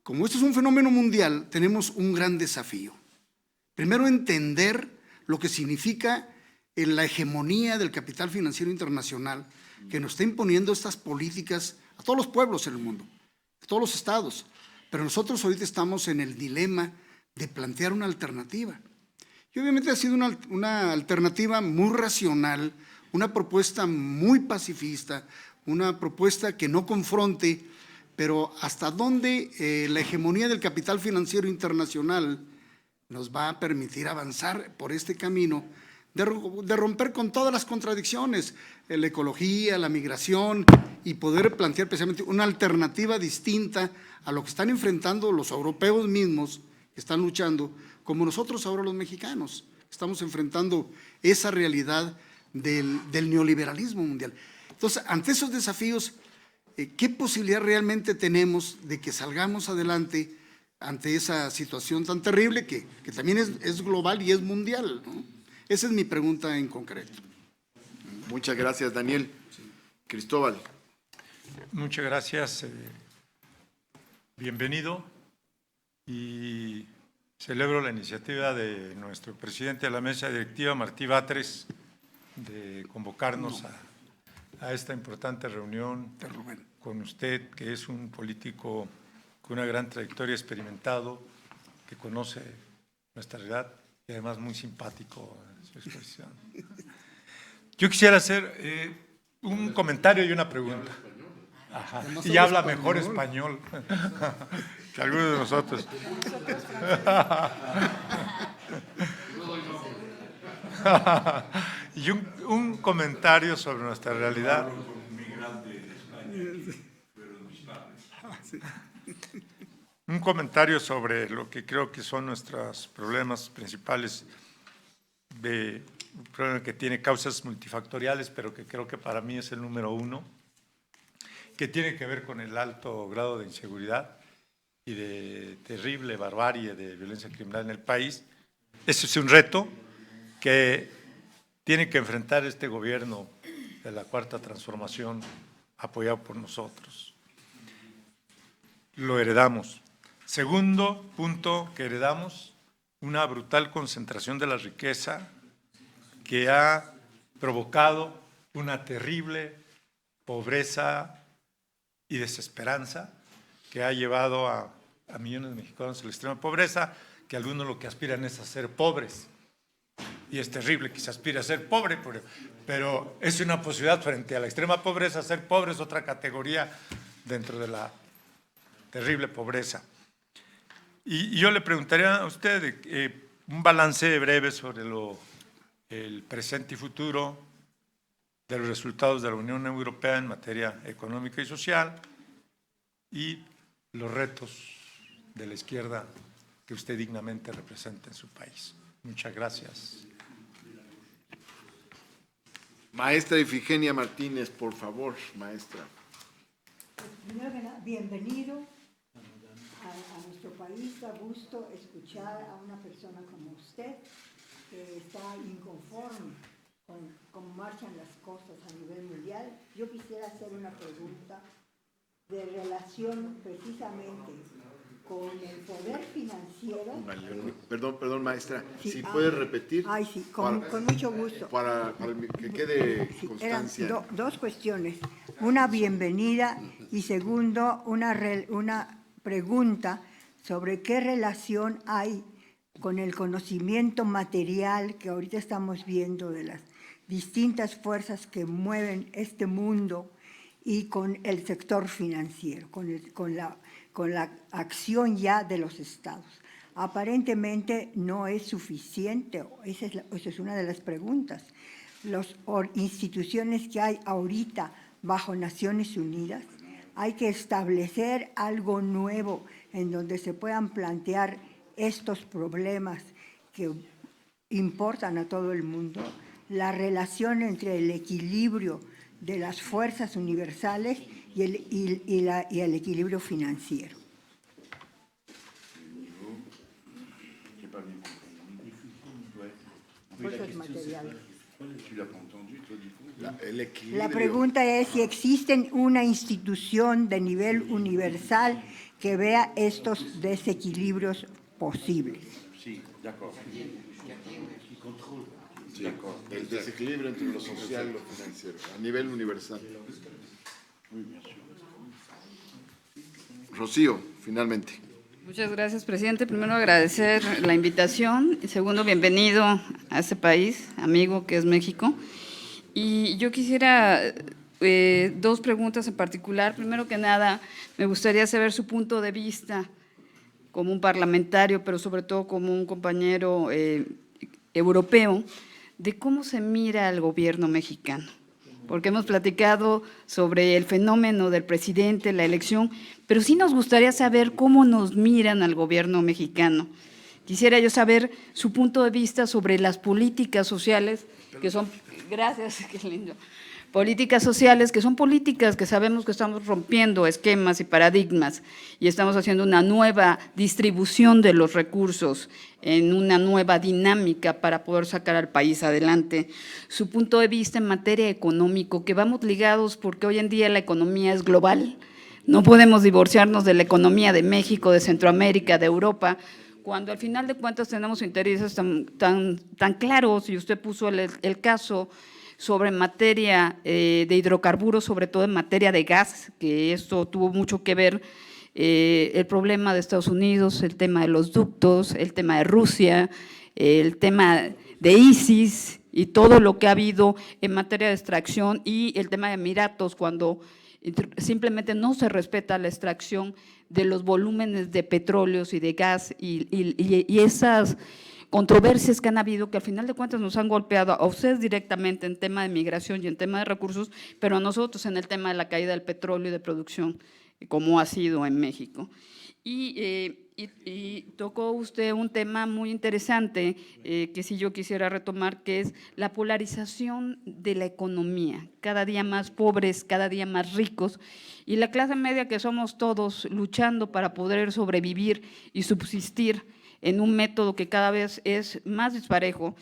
como esto es un fenómeno mundial, tenemos un gran desafío. Primero, entender lo que significa la hegemonía del capital financiero internacional que nos está imponiendo estas políticas a todos los pueblos en el mundo, a todos los estados. Pero nosotros ahorita estamos en el dilema de plantear una alternativa. Y obviamente ha sido una alternativa muy racional, una propuesta muy pacifista, una propuesta que no confronte, pero hasta dónde la hegemonía del capital financiero internacional nos va a permitir avanzar por este camino de romper con todas las contradicciones, la ecología, la migración, y poder plantear precisamente una alternativa distinta a lo que están enfrentando los europeos mismos, que están luchando, como nosotros ahora los mexicanos. Estamos enfrentando esa realidad del neoliberalismo mundial. Entonces, ante esos desafíos, ¿qué posibilidad realmente tenemos de que salgamos adelante ante esa situación tan terrible que también es global y es mundial, ¿no? Esa es mi pregunta en concreto. Muchas gracias, Daniel. Cristóbal. Muchas gracias. Bienvenido, y celebro la iniciativa de nuestro presidente de la mesa directiva, Martí Batres, de convocarnos a esta importante reunión con usted, que es un político con una gran trayectoria, experimentado, que conoce nuestra realidad y además muy simpático en su expresión. Yo quisiera hacer un comentario y una pregunta. Ajá. Y habla mejor español que algunos de nosotros. Y un comentario sobre nuestra realidad. Un comentario sobre lo que creo que son nuestros problemas principales, un problema que tiene causas multifactoriales, pero que creo que para mí es el número 1, que tiene que ver con el alto grado de inseguridad y de terrible barbarie de violencia criminal en el país. Ese es un reto que tiene que enfrentar este gobierno de la Cuarta Transformación, apoyado por nosotros. Lo heredamos. Segundo punto que heredamos, una brutal concentración de la riqueza que ha provocado una terrible pobreza y desesperanza que ha llevado a millones de mexicanos a la extrema pobreza, que algunos lo que aspiran es a ser pobres. y es terrible que se aspire a ser pobre, pero es una posibilidad frente a la extrema pobreza. Ser pobre es otra categoría dentro de la terrible pobreza. Y yo le preguntaría a usted un balance breve sobre el presente y futuro de los resultados de la Unión Europea en materia económica y social y los retos de la izquierda que usted dignamente representa en su país. Muchas gracias. Maestra Ifigenia Martínez, por favor, maestra. Primero que nada, bienvenido a nuestro país. Da gusto escuchar a una persona como usted que está inconforme con cómo marchan las cosas a nivel mundial. Yo quisiera hacer una pregunta de relación precisamente con el poder financiero. Perdón, maestra, Sí, si puede repetir. Ay, sí, con mucho gusto. Para que quede Sí, constancia. eran dos cuestiones. Una, bienvenida, y segundo, una pregunta sobre qué relación hay con el conocimiento material que ahorita estamos viendo de las distintas fuerzas que mueven este mundo y con el sector financiero, con la acción ya de los estados. Aparentemente no es suficiente, esa es una de las preguntas. Las instituciones que hay ahorita bajo Naciones Unidas, hay que establecer algo nuevo en donde se puedan plantear estos problemas que importan a todo el mundo, la relación entre el equilibrio de las fuerzas universales y el equilibrio financiero. Fuerzas materiales. La pregunta es si existe una institución de nivel universal que vea estos desequilibrios posibles. Sí, de acuerdo. Sí, el desequilibrio entre lo social y lo financiero, a nivel universal. Rocío, finalmente. Muchas gracias, presidente. Primero, agradecer la invitación. Y segundo, bienvenido a este país, amigo que es México. Y yo quisiera dos preguntas en particular. Primero que nada, me gustaría saber su punto de vista como un parlamentario, pero sobre todo como un compañero europeo, de cómo se mira al gobierno mexicano. Porque hemos platicado sobre el fenómeno del presidente, la elección, pero sí nos gustaría saber cómo nos miran al gobierno mexicano. Quisiera yo saber su punto de vista sobre las políticas sociales, que son, gracias, qué lindo, políticas sociales, que son políticas que sabemos que estamos rompiendo esquemas y paradigmas y estamos haciendo una nueva distribución de los recursos en una nueva dinámica para poder sacar al país adelante. Su punto de vista en materia económico, que vamos ligados porque hoy en día la economía es global, no podemos divorciarnos de la economía de México, de Centroamérica, de Europa, cuando al final de cuentas tenemos intereses tan claros, y usted puso el caso sobre materia de hidrocarburos, sobre todo en materia de gas, que esto tuvo mucho que ver, el problema de Estados Unidos, el tema de los ductos, el tema de Rusia, el tema de ISIS y todo lo que ha habido en materia de extracción, y el tema de Emiratos, cuando simplemente no se respeta la extracción de los volúmenes de petróleos y de gas y esas controversias que han habido, que al final de cuentas nos han golpeado a ustedes directamente en tema de migración y en tema de recursos, pero a nosotros en el tema de la caída del petróleo y de producción, como ha sido en México. Y tocó usted un tema muy interesante que sí yo quisiera retomar, que es la polarización de la economía, cada día más pobres, cada día más ricos, y la clase media que somos todos luchando para poder sobrevivir y subsistir en un método que cada vez es más disparejo.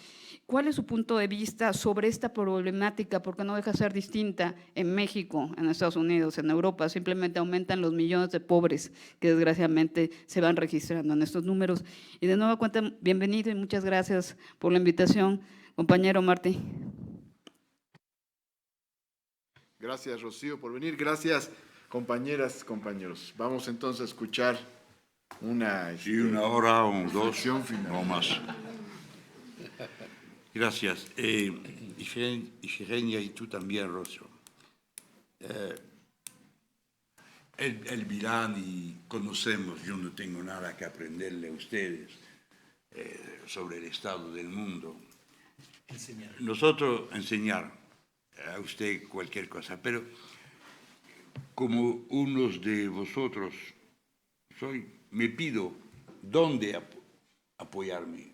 ¿Cuál es su punto de vista sobre esta problemática? Porque no deja de ser distinta en México, en Estados Unidos, en Europa. Simplemente aumentan los millones de pobres que desgraciadamente se van registrando en estos números. Y de nueva cuenta, bienvenido y muchas gracias por la invitación, compañero Martí. Gracias, Rocío, por venir. Gracias, compañeras, compañeros. Vamos entonces a escuchar una hora o dos reflexión final. o más. Gracias. Ifigenia y tú también, Rocío. El Milán y conocemos, yo no tengo nada que aprenderle a ustedes sobre el estado del mundo. Enseñar. Nosotros enseñar a usted cualquier cosa, pero como unos de vosotros soy, me pido dónde apoyarme.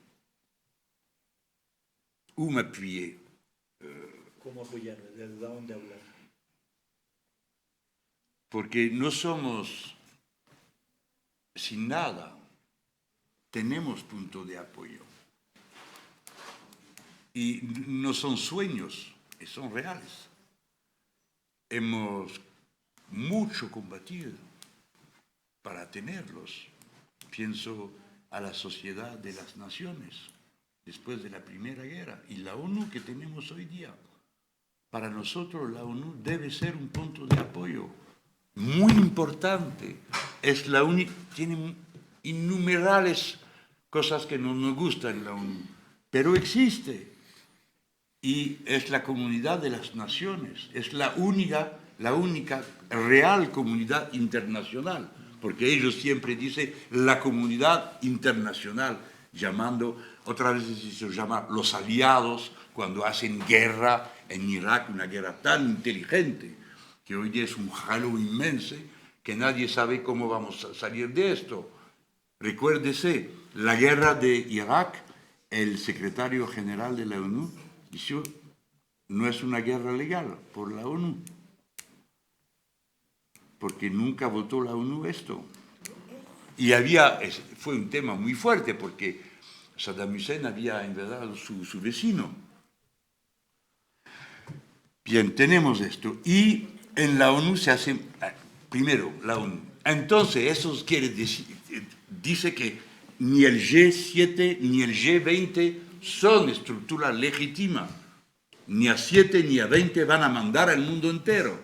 Où m'appuyer. ¿Cómo apoyarme? ¿Desde dónde hablar? Porque no somos sin nada, tenemos punto de apoyo. Y no son sueños, son reales. Hemos mucho combatido para tenerlos. Pienso a la Sociedad de las Naciones, después de la Primera Guerra, y la ONU que tenemos hoy día. Para nosotros la ONU debe ser un punto de apoyo muy importante. Es la única, tiene innumerables cosas que no nos gustan la ONU, pero existe. Y es la comunidad de las naciones, es la única real comunidad internacional, porque ellos siempre dicen la comunidad internacional, llamando, otra vez se llama los aliados, cuando hacen guerra en Irak, una guerra tan inteligente, que hoy día es un jaleo inmenso, que nadie sabe cómo vamos a salir de esto. Recuérdese, la guerra de Irak, el secretario general de la ONU dijo, no es una guerra legal por la ONU, porque nunca votó la ONU esto. Y fue un tema muy fuerte, porque Saddam Hussein había invadido su vecino. Bien, tenemos esto. Y en la ONU se hace, primero, la ONU. Entonces, eso dice que ni el G7 ni el G20 son estructuras legítimas. Ni a 7 ni a 20 van a mandar al mundo entero.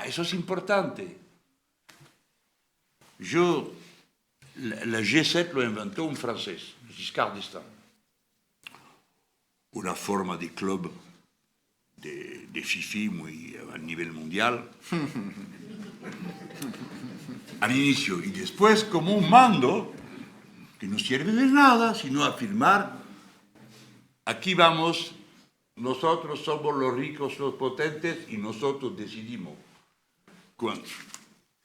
Eso es importante. La G7 lo inventó un francés, Giscard d'Estaing. Una forma de club de FIFI muy a nivel mundial. Al inicio y después como un mando que no sirve de nada, sino afirmar, aquí vamos, nosotros somos los ricos, los potentes y nosotros decidimos.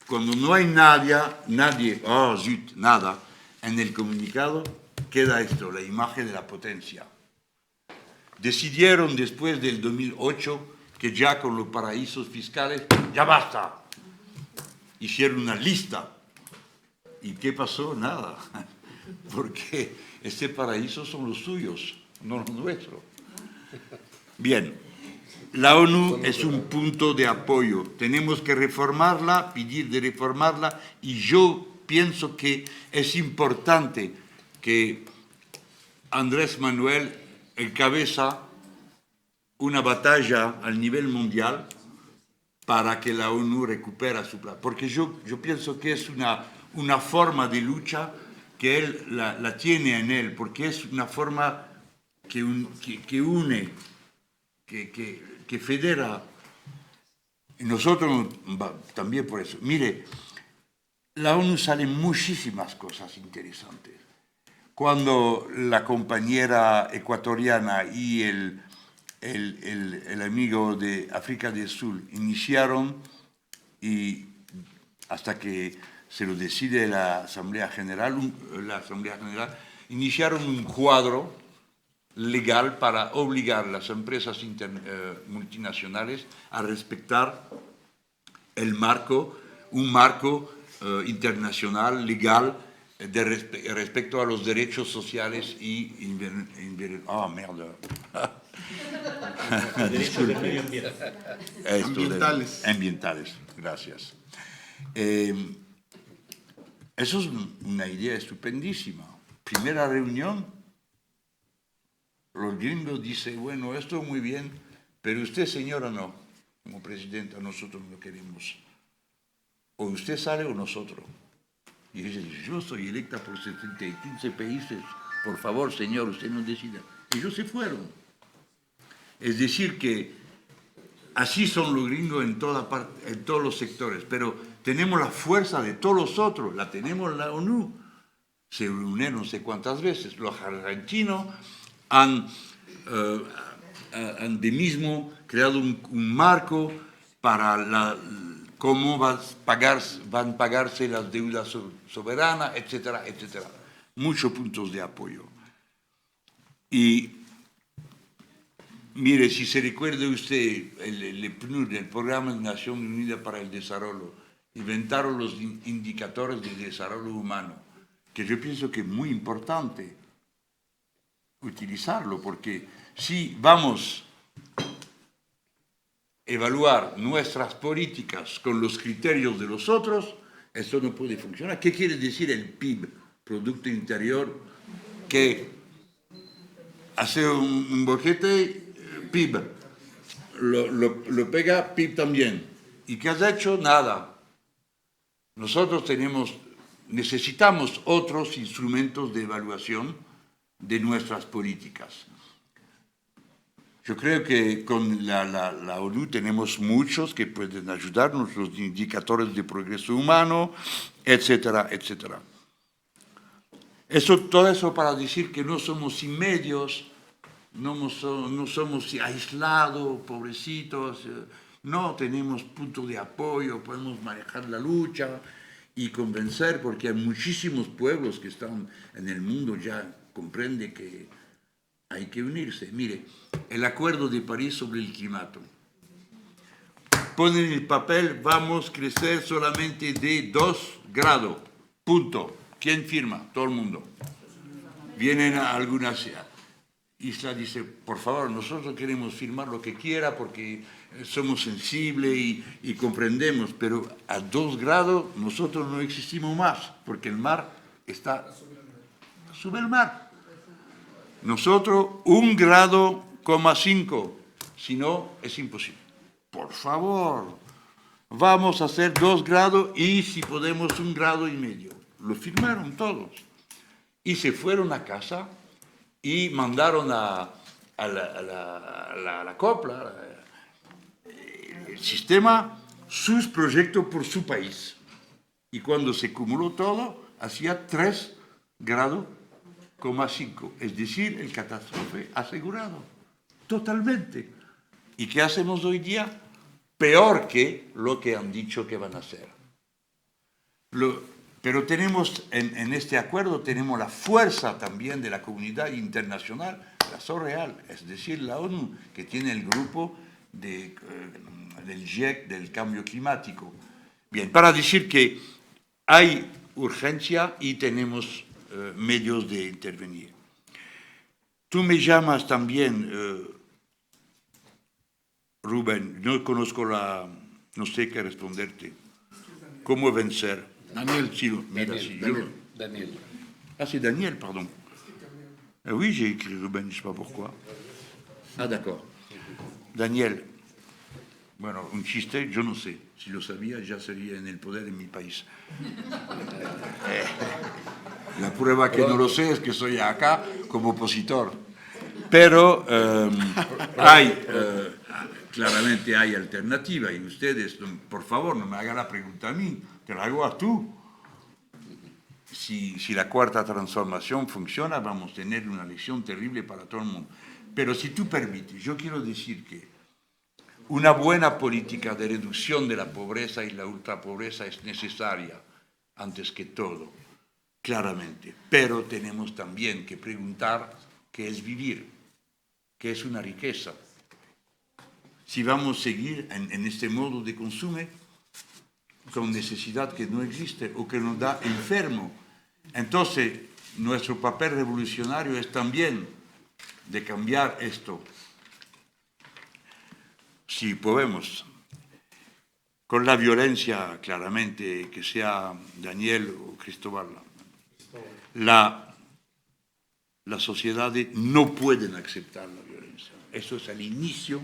Cuando no hay nadie, oh, zut, nada, en el comunicado queda esto, la imagen de la potencia. Decidieron después del 2008 que ya con los paraísos fiscales, ya basta. Hicieron una lista. ¿Y qué pasó? Nada. Porque este paraíso son los suyos, no los nuestros. Bien, la ONU es un punto de apoyo. Tenemos que reformarla, pedir de reformarla, y yo pienso que es importante que Andrés Manuel encabeza una batalla al nivel mundial para que la ONU recupere su plata. Porque yo pienso que es una forma de lucha que él la tiene en él, porque es una forma que une, que federa. Y nosotros también por eso. Mire, la ONU salen muchísimas cosas interesantes. Cuando la compañera ecuatoriana y el amigo de África del Sur iniciaron, y hasta que se lo decide la Asamblea General, iniciaron un cuadro legal para obligar a las empresas multinacionales a respetar un marco internacional, legal, respecto a los derechos sociales y Derechos del medio ambiente. Ambientales, gracias. Eso es una idea estupendísima. Primera reunión, los gringos dicen, bueno, esto muy bien, pero usted, señora, no. Como presidenta, nosotros no queremos. O usted sale o nosotros. Y ella dice, yo soy electa por 15 países, por favor, señor, usted no decida. Ellos se fueron. Es decir, que así son los gringos en toda parte, en todos los sectores, pero tenemos la fuerza de todos los otros, la tenemos la ONU. Se reúnen no sé cuántas veces. Los argentinos han de mismo creado un marco para cómo van a pagarse las deudas soberanas, etcétera, etcétera. Muchos puntos de apoyo. Y mire, si se recuerda usted, el PNUD, el Programa de Naciones Unidas para el Desarrollo, inventaron los indicadores de desarrollo humano, que yo pienso que es muy importante utilizarlo, porque si vamos a evaluar nuestras políticas con los criterios de los otros, esto no puede funcionar. ¿Qué quiere decir el PIB, Producto Interior, que hace un boquete, PIB, lo pega PIB también? ¿Y qué has hecho? Nada. Nosotros necesitamos otros instrumentos de evaluación de nuestras políticas. Yo creo que con la ONU tenemos muchos que pueden ayudarnos, los indicadores de progreso humano, etcétera, etcétera. Todo eso para decir que no somos sin medios, no somos aislados, pobrecitos, no tenemos punto de apoyo, podemos manejar la lucha y convencer, porque hay muchísimos pueblos que están en el mundo ya comprende que hay que unirse. Mire, el Acuerdo de París sobre el clima. Ponen en el papel, vamos a crecer solamente de 2 grados, punto. ¿Quién firma? Todo el mundo. Vienen a algunas islas, dice, por favor, nosotros queremos firmar lo que quiera porque somos sensibles y comprendemos, pero a 2 grados nosotros no existimos más, porque el mar sube el mar. Nosotros 1,5 grados, si no es imposible. Por favor, vamos a hacer 2 grados y si podemos 1,5 grados. Lo firmaron todos. Y se fueron a casa y mandaron a la copla, el sistema, sus proyectos por su país. Y cuando se acumuló todo, hacía 3,5 grados. Es decir, el catástrofe asegurado, totalmente. ¿Y qué hacemos hoy día? Peor que lo que han dicho que van a hacer. Pero tenemos, en este acuerdo, tenemos la fuerza también de la comunidad internacional, la SORREAL, es decir, la ONU, que tiene el grupo del GIEC, del cambio climático. Bien, para decir que hay urgencia y tenemos medios de intervenir. Tú me llamas también, Rubén, no conozco no sé qué responderte. ¿Cómo vencer? Daniel. Sí, mira, Daniel. Ah, c'est Daniel, pardon. Oui, j'ai écrit Rubén, je ne sais pas pourquoi. Ah, d'accord. Daniel. Bueno, un chiste, yo no sé. Si lo sabía, ya sería en el poder de mi país. La prueba que no lo sé es que soy acá como opositor. Pero claramente hay alternativa. Y ustedes, por favor, no me hagan la pregunta a mí, te la hago a tú. Si la cuarta transformación funciona, vamos a tener una lección terrible para todo el mundo. Pero si tú permites, yo quiero decir que una buena política de reducción de la pobreza y la ultrapobreza es necesaria, antes que todo, claramente. Pero tenemos también que preguntar qué es vivir, qué es una riqueza. Si vamos a seguir en este modo de consumo, con necesidad que no existe o que nos da enfermo, entonces nuestro papel revolucionario es también de cambiar esto. Si podemos, con la violencia, claramente, que sea Daniel o Cristóbal, las sociedades no pueden aceptar la violencia. Eso es el inicio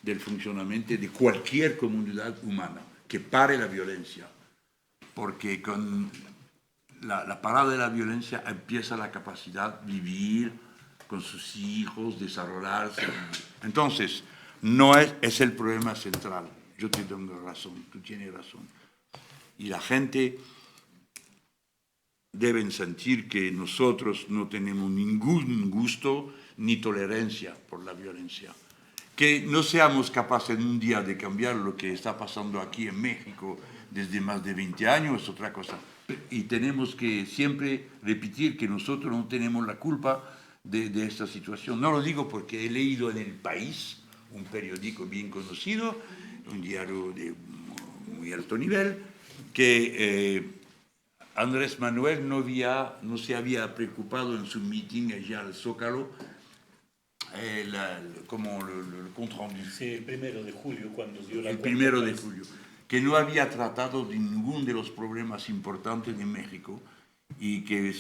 del funcionamiento de cualquier comunidad humana, que pare la violencia, porque con la parada de la violencia empieza la capacidad de vivir con sus hijos, desarrollarse. Entonces, no es el problema central. Yo te tengo razón, tú tienes razón. Y la gente debe sentir que nosotros no tenemos ningún gusto ni tolerancia por la violencia. Que no seamos capaces en un día de cambiar lo que está pasando aquí en México desde más de 20 años es otra cosa. Y tenemos que siempre repetir que nosotros no tenemos la culpa de esta situación. No lo digo porque he leído en El País, un periódico bien conocido, un diario de muy alto nivel, que Andrés Manuel no se había preocupado en su meeting allá al Zócalo, como el contrandu. Sí, el 1 de julio, cuando dio la El cuenta, 1 de pues, julio, que no había tratado de ninguno de los problemas importantes de México y que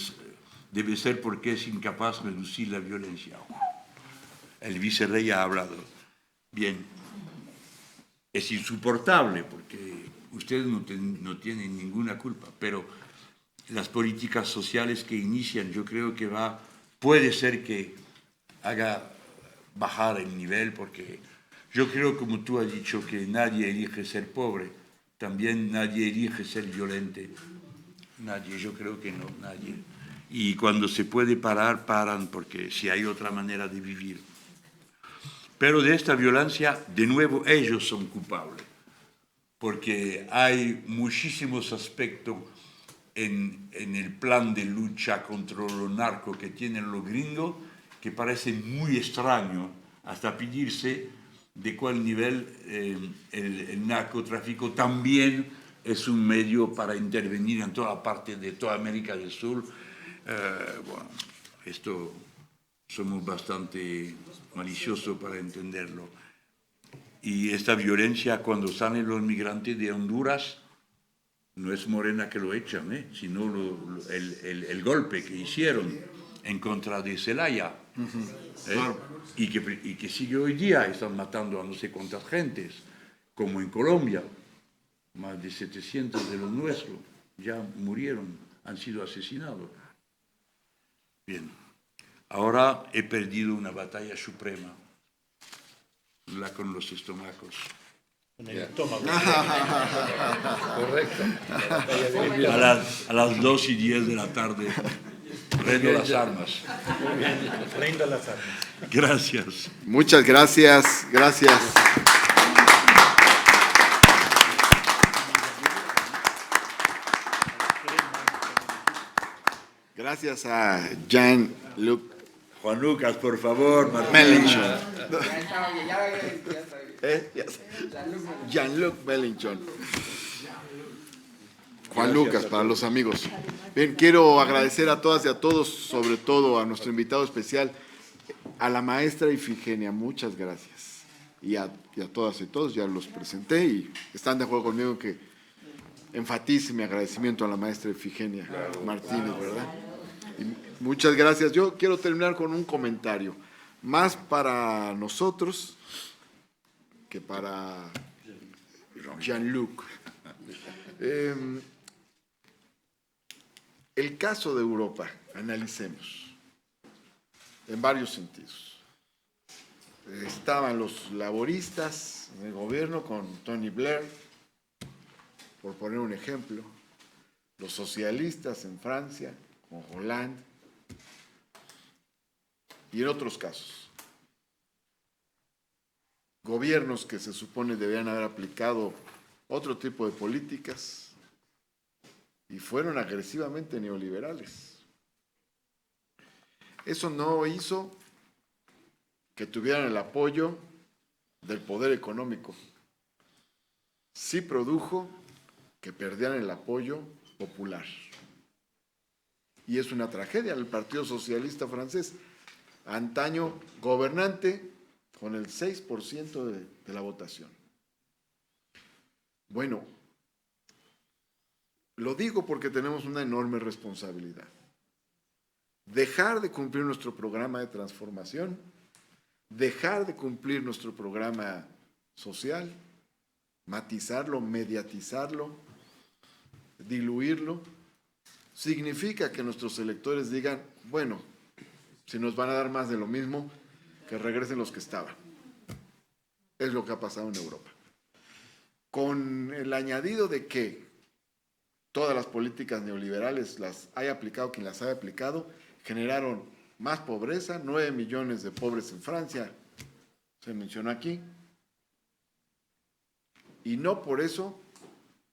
debe ser porque es incapaz de reducir la violencia. El vicerrey ha hablado. Bien, es insoportable porque ustedes no tienen ninguna culpa, pero las políticas sociales que inician, yo creo que puede ser que haga bajar el nivel, porque yo creo, como tú has dicho, que nadie elige ser pobre, también nadie elige ser violento. Nadie, yo creo que no, nadie. Y cuando se puede parar, paran, porque si hay otra manera de vivir. Pero de esta violencia, de nuevo, ellos son culpables, porque hay muchísimos aspectos en el plan de lucha contra los narcos que tienen los gringos que parecen muy extraños, hasta pedirse de cuál nivel el narcotráfico también es un medio para intervenir en toda parte de toda América del Sur. Bueno, esto somos bastante maliciosos para entenderlo. Y esta violencia, cuando salen los migrantes de Honduras, no es Morena que lo echan, sino el golpe que hicieron en contra de Zelaya. Y que sigue hoy día, están matando a no sé cuántas gentes, como en Colombia, más de 700 de los nuestros ya murieron, han sido asesinados. Bien, ahora he perdido una batalla suprema, la con los estómagos. con el estómago. Correcto. A las 2:10 de la tarde, prendo las armas. Muy bien, prenda las armas. Gracias. Muchas gracias, gracias. Gracias a Jean-Luc Juan Lucas, por favor, Martín. Mélenchon. Jean-Luc Mélenchon. Juan Lucas, para los amigos. Bien, quiero agradecer a todas y a todos, sobre todo a nuestro invitado especial, a la maestra Ifigenia. Muchas gracias. Y a todas y todos, ya los presenté y están de acuerdo conmigo que enfatice mi agradecimiento a la maestra Ifigenia Martínez, ¿verdad? Y muchas gracias. Yo quiero terminar con un comentario, más para nosotros que para Jean-Luc. El caso de Europa, analicemos, en varios sentidos. Estaban los laboristas en el gobierno con Tony Blair, por poner un ejemplo, los socialistas en Francia, con Hollande, y en otros casos. Gobiernos que se supone debían haber aplicado otro tipo de políticas y fueron agresivamente neoliberales. Eso no hizo que tuvieran el apoyo del poder económico. Sí produjo que perdieran el apoyo popular. Y es una tragedia. El Partido Socialista francés, antaño gobernante, con el 6% de la votación. Bueno, lo digo porque tenemos una enorme responsabilidad. Dejar de cumplir nuestro programa de transformación, dejar de cumplir nuestro programa social, matizarlo, mediatizarlo, diluirlo, significa que nuestros electores digan, bueno, Si nos van a dar más de lo mismo, que regresen los que estaban. Es lo que ha pasado en Europa. Con el añadido de que todas las políticas neoliberales las haya aplicado quien las haya aplicado, generaron más pobreza, 9 millones de pobres en Francia, se mencionó aquí, y no por eso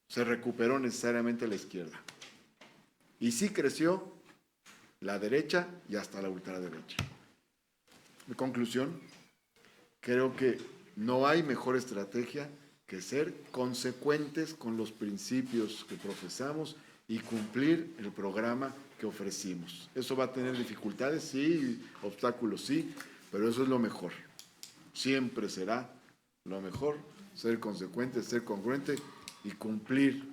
se recuperó necesariamente la izquierda. Y sí creció la derecha y hasta la ultraderecha. Mi conclusión, creo que no hay mejor estrategia que ser consecuentes con los principios que profesamos y cumplir el programa que ofrecimos. Eso va a tener dificultades, sí, obstáculos, sí, pero eso es lo mejor. Siempre será lo mejor, ser consecuente, ser congruente y cumplir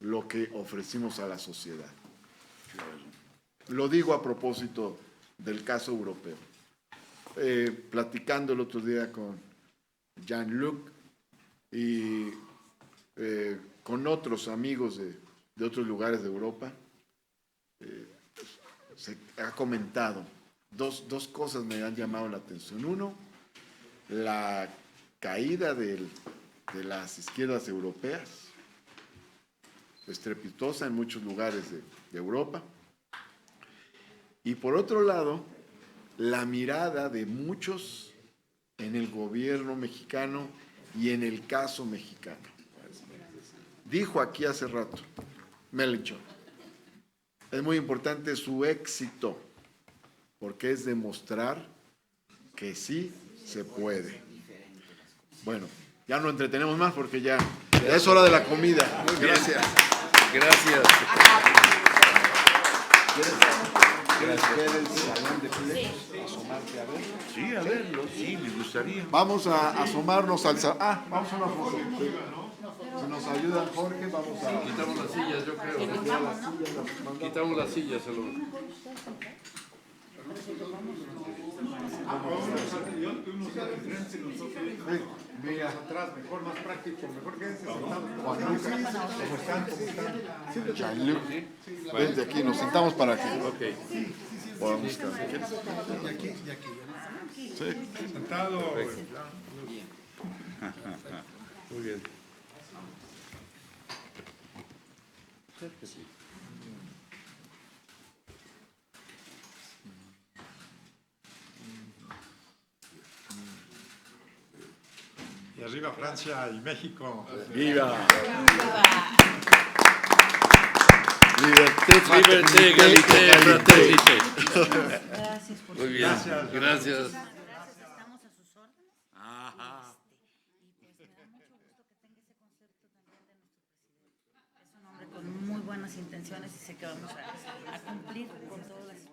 lo que ofrecimos a la sociedad. Lo digo a propósito del caso europeo. Platicando el otro día con Jean-Luc y con otros amigos de otros lugares de Europa, se ha comentado dos cosas me han llamado la atención. Uno, la caída de las izquierdas europeas, estrepitosa en muchos lugares de Europa. Y por otro lado, la mirada de muchos en el gobierno mexicano y en el caso mexicano. Dijo aquí hace rato Melenchon, es muy importante su éxito, porque es demostrar que sí se puede. Bueno, ya no entretenemos más porque ya es hora de la comida. Gracias. Gracias. ¿Quieres ver el salón de plenos? Asomarte a ver. Sí, a verlo, sí, me gustaría. Vamos a asomarnos al salón. Vamos a una foto. Si nos ayuda Jorge, vamos a... Quitamos las sillas, yo creo. Quitamos las sillas, Salón. Mira, atrás, mejor, más práctico, mejor quédense sentados. ¿Cómo están? Jean-Luc, vente aquí, nos sentamos para que podamos quedar. ¿Quieres? Y aquí. Sí. Sentado. Muy bien. Y arriba Francia y México. ¡Viva! Liberté, Liberté, égalité, fraternité. Gracias por Muy bien. Gracias. Gracias. Estamos a sus órdenes. Ajá. Y pues me da mucho gusto que tenga ese concepto también de nuestro presidente. Es un hombre con muy buenas intenciones y sé que vamos a cumplir con todas las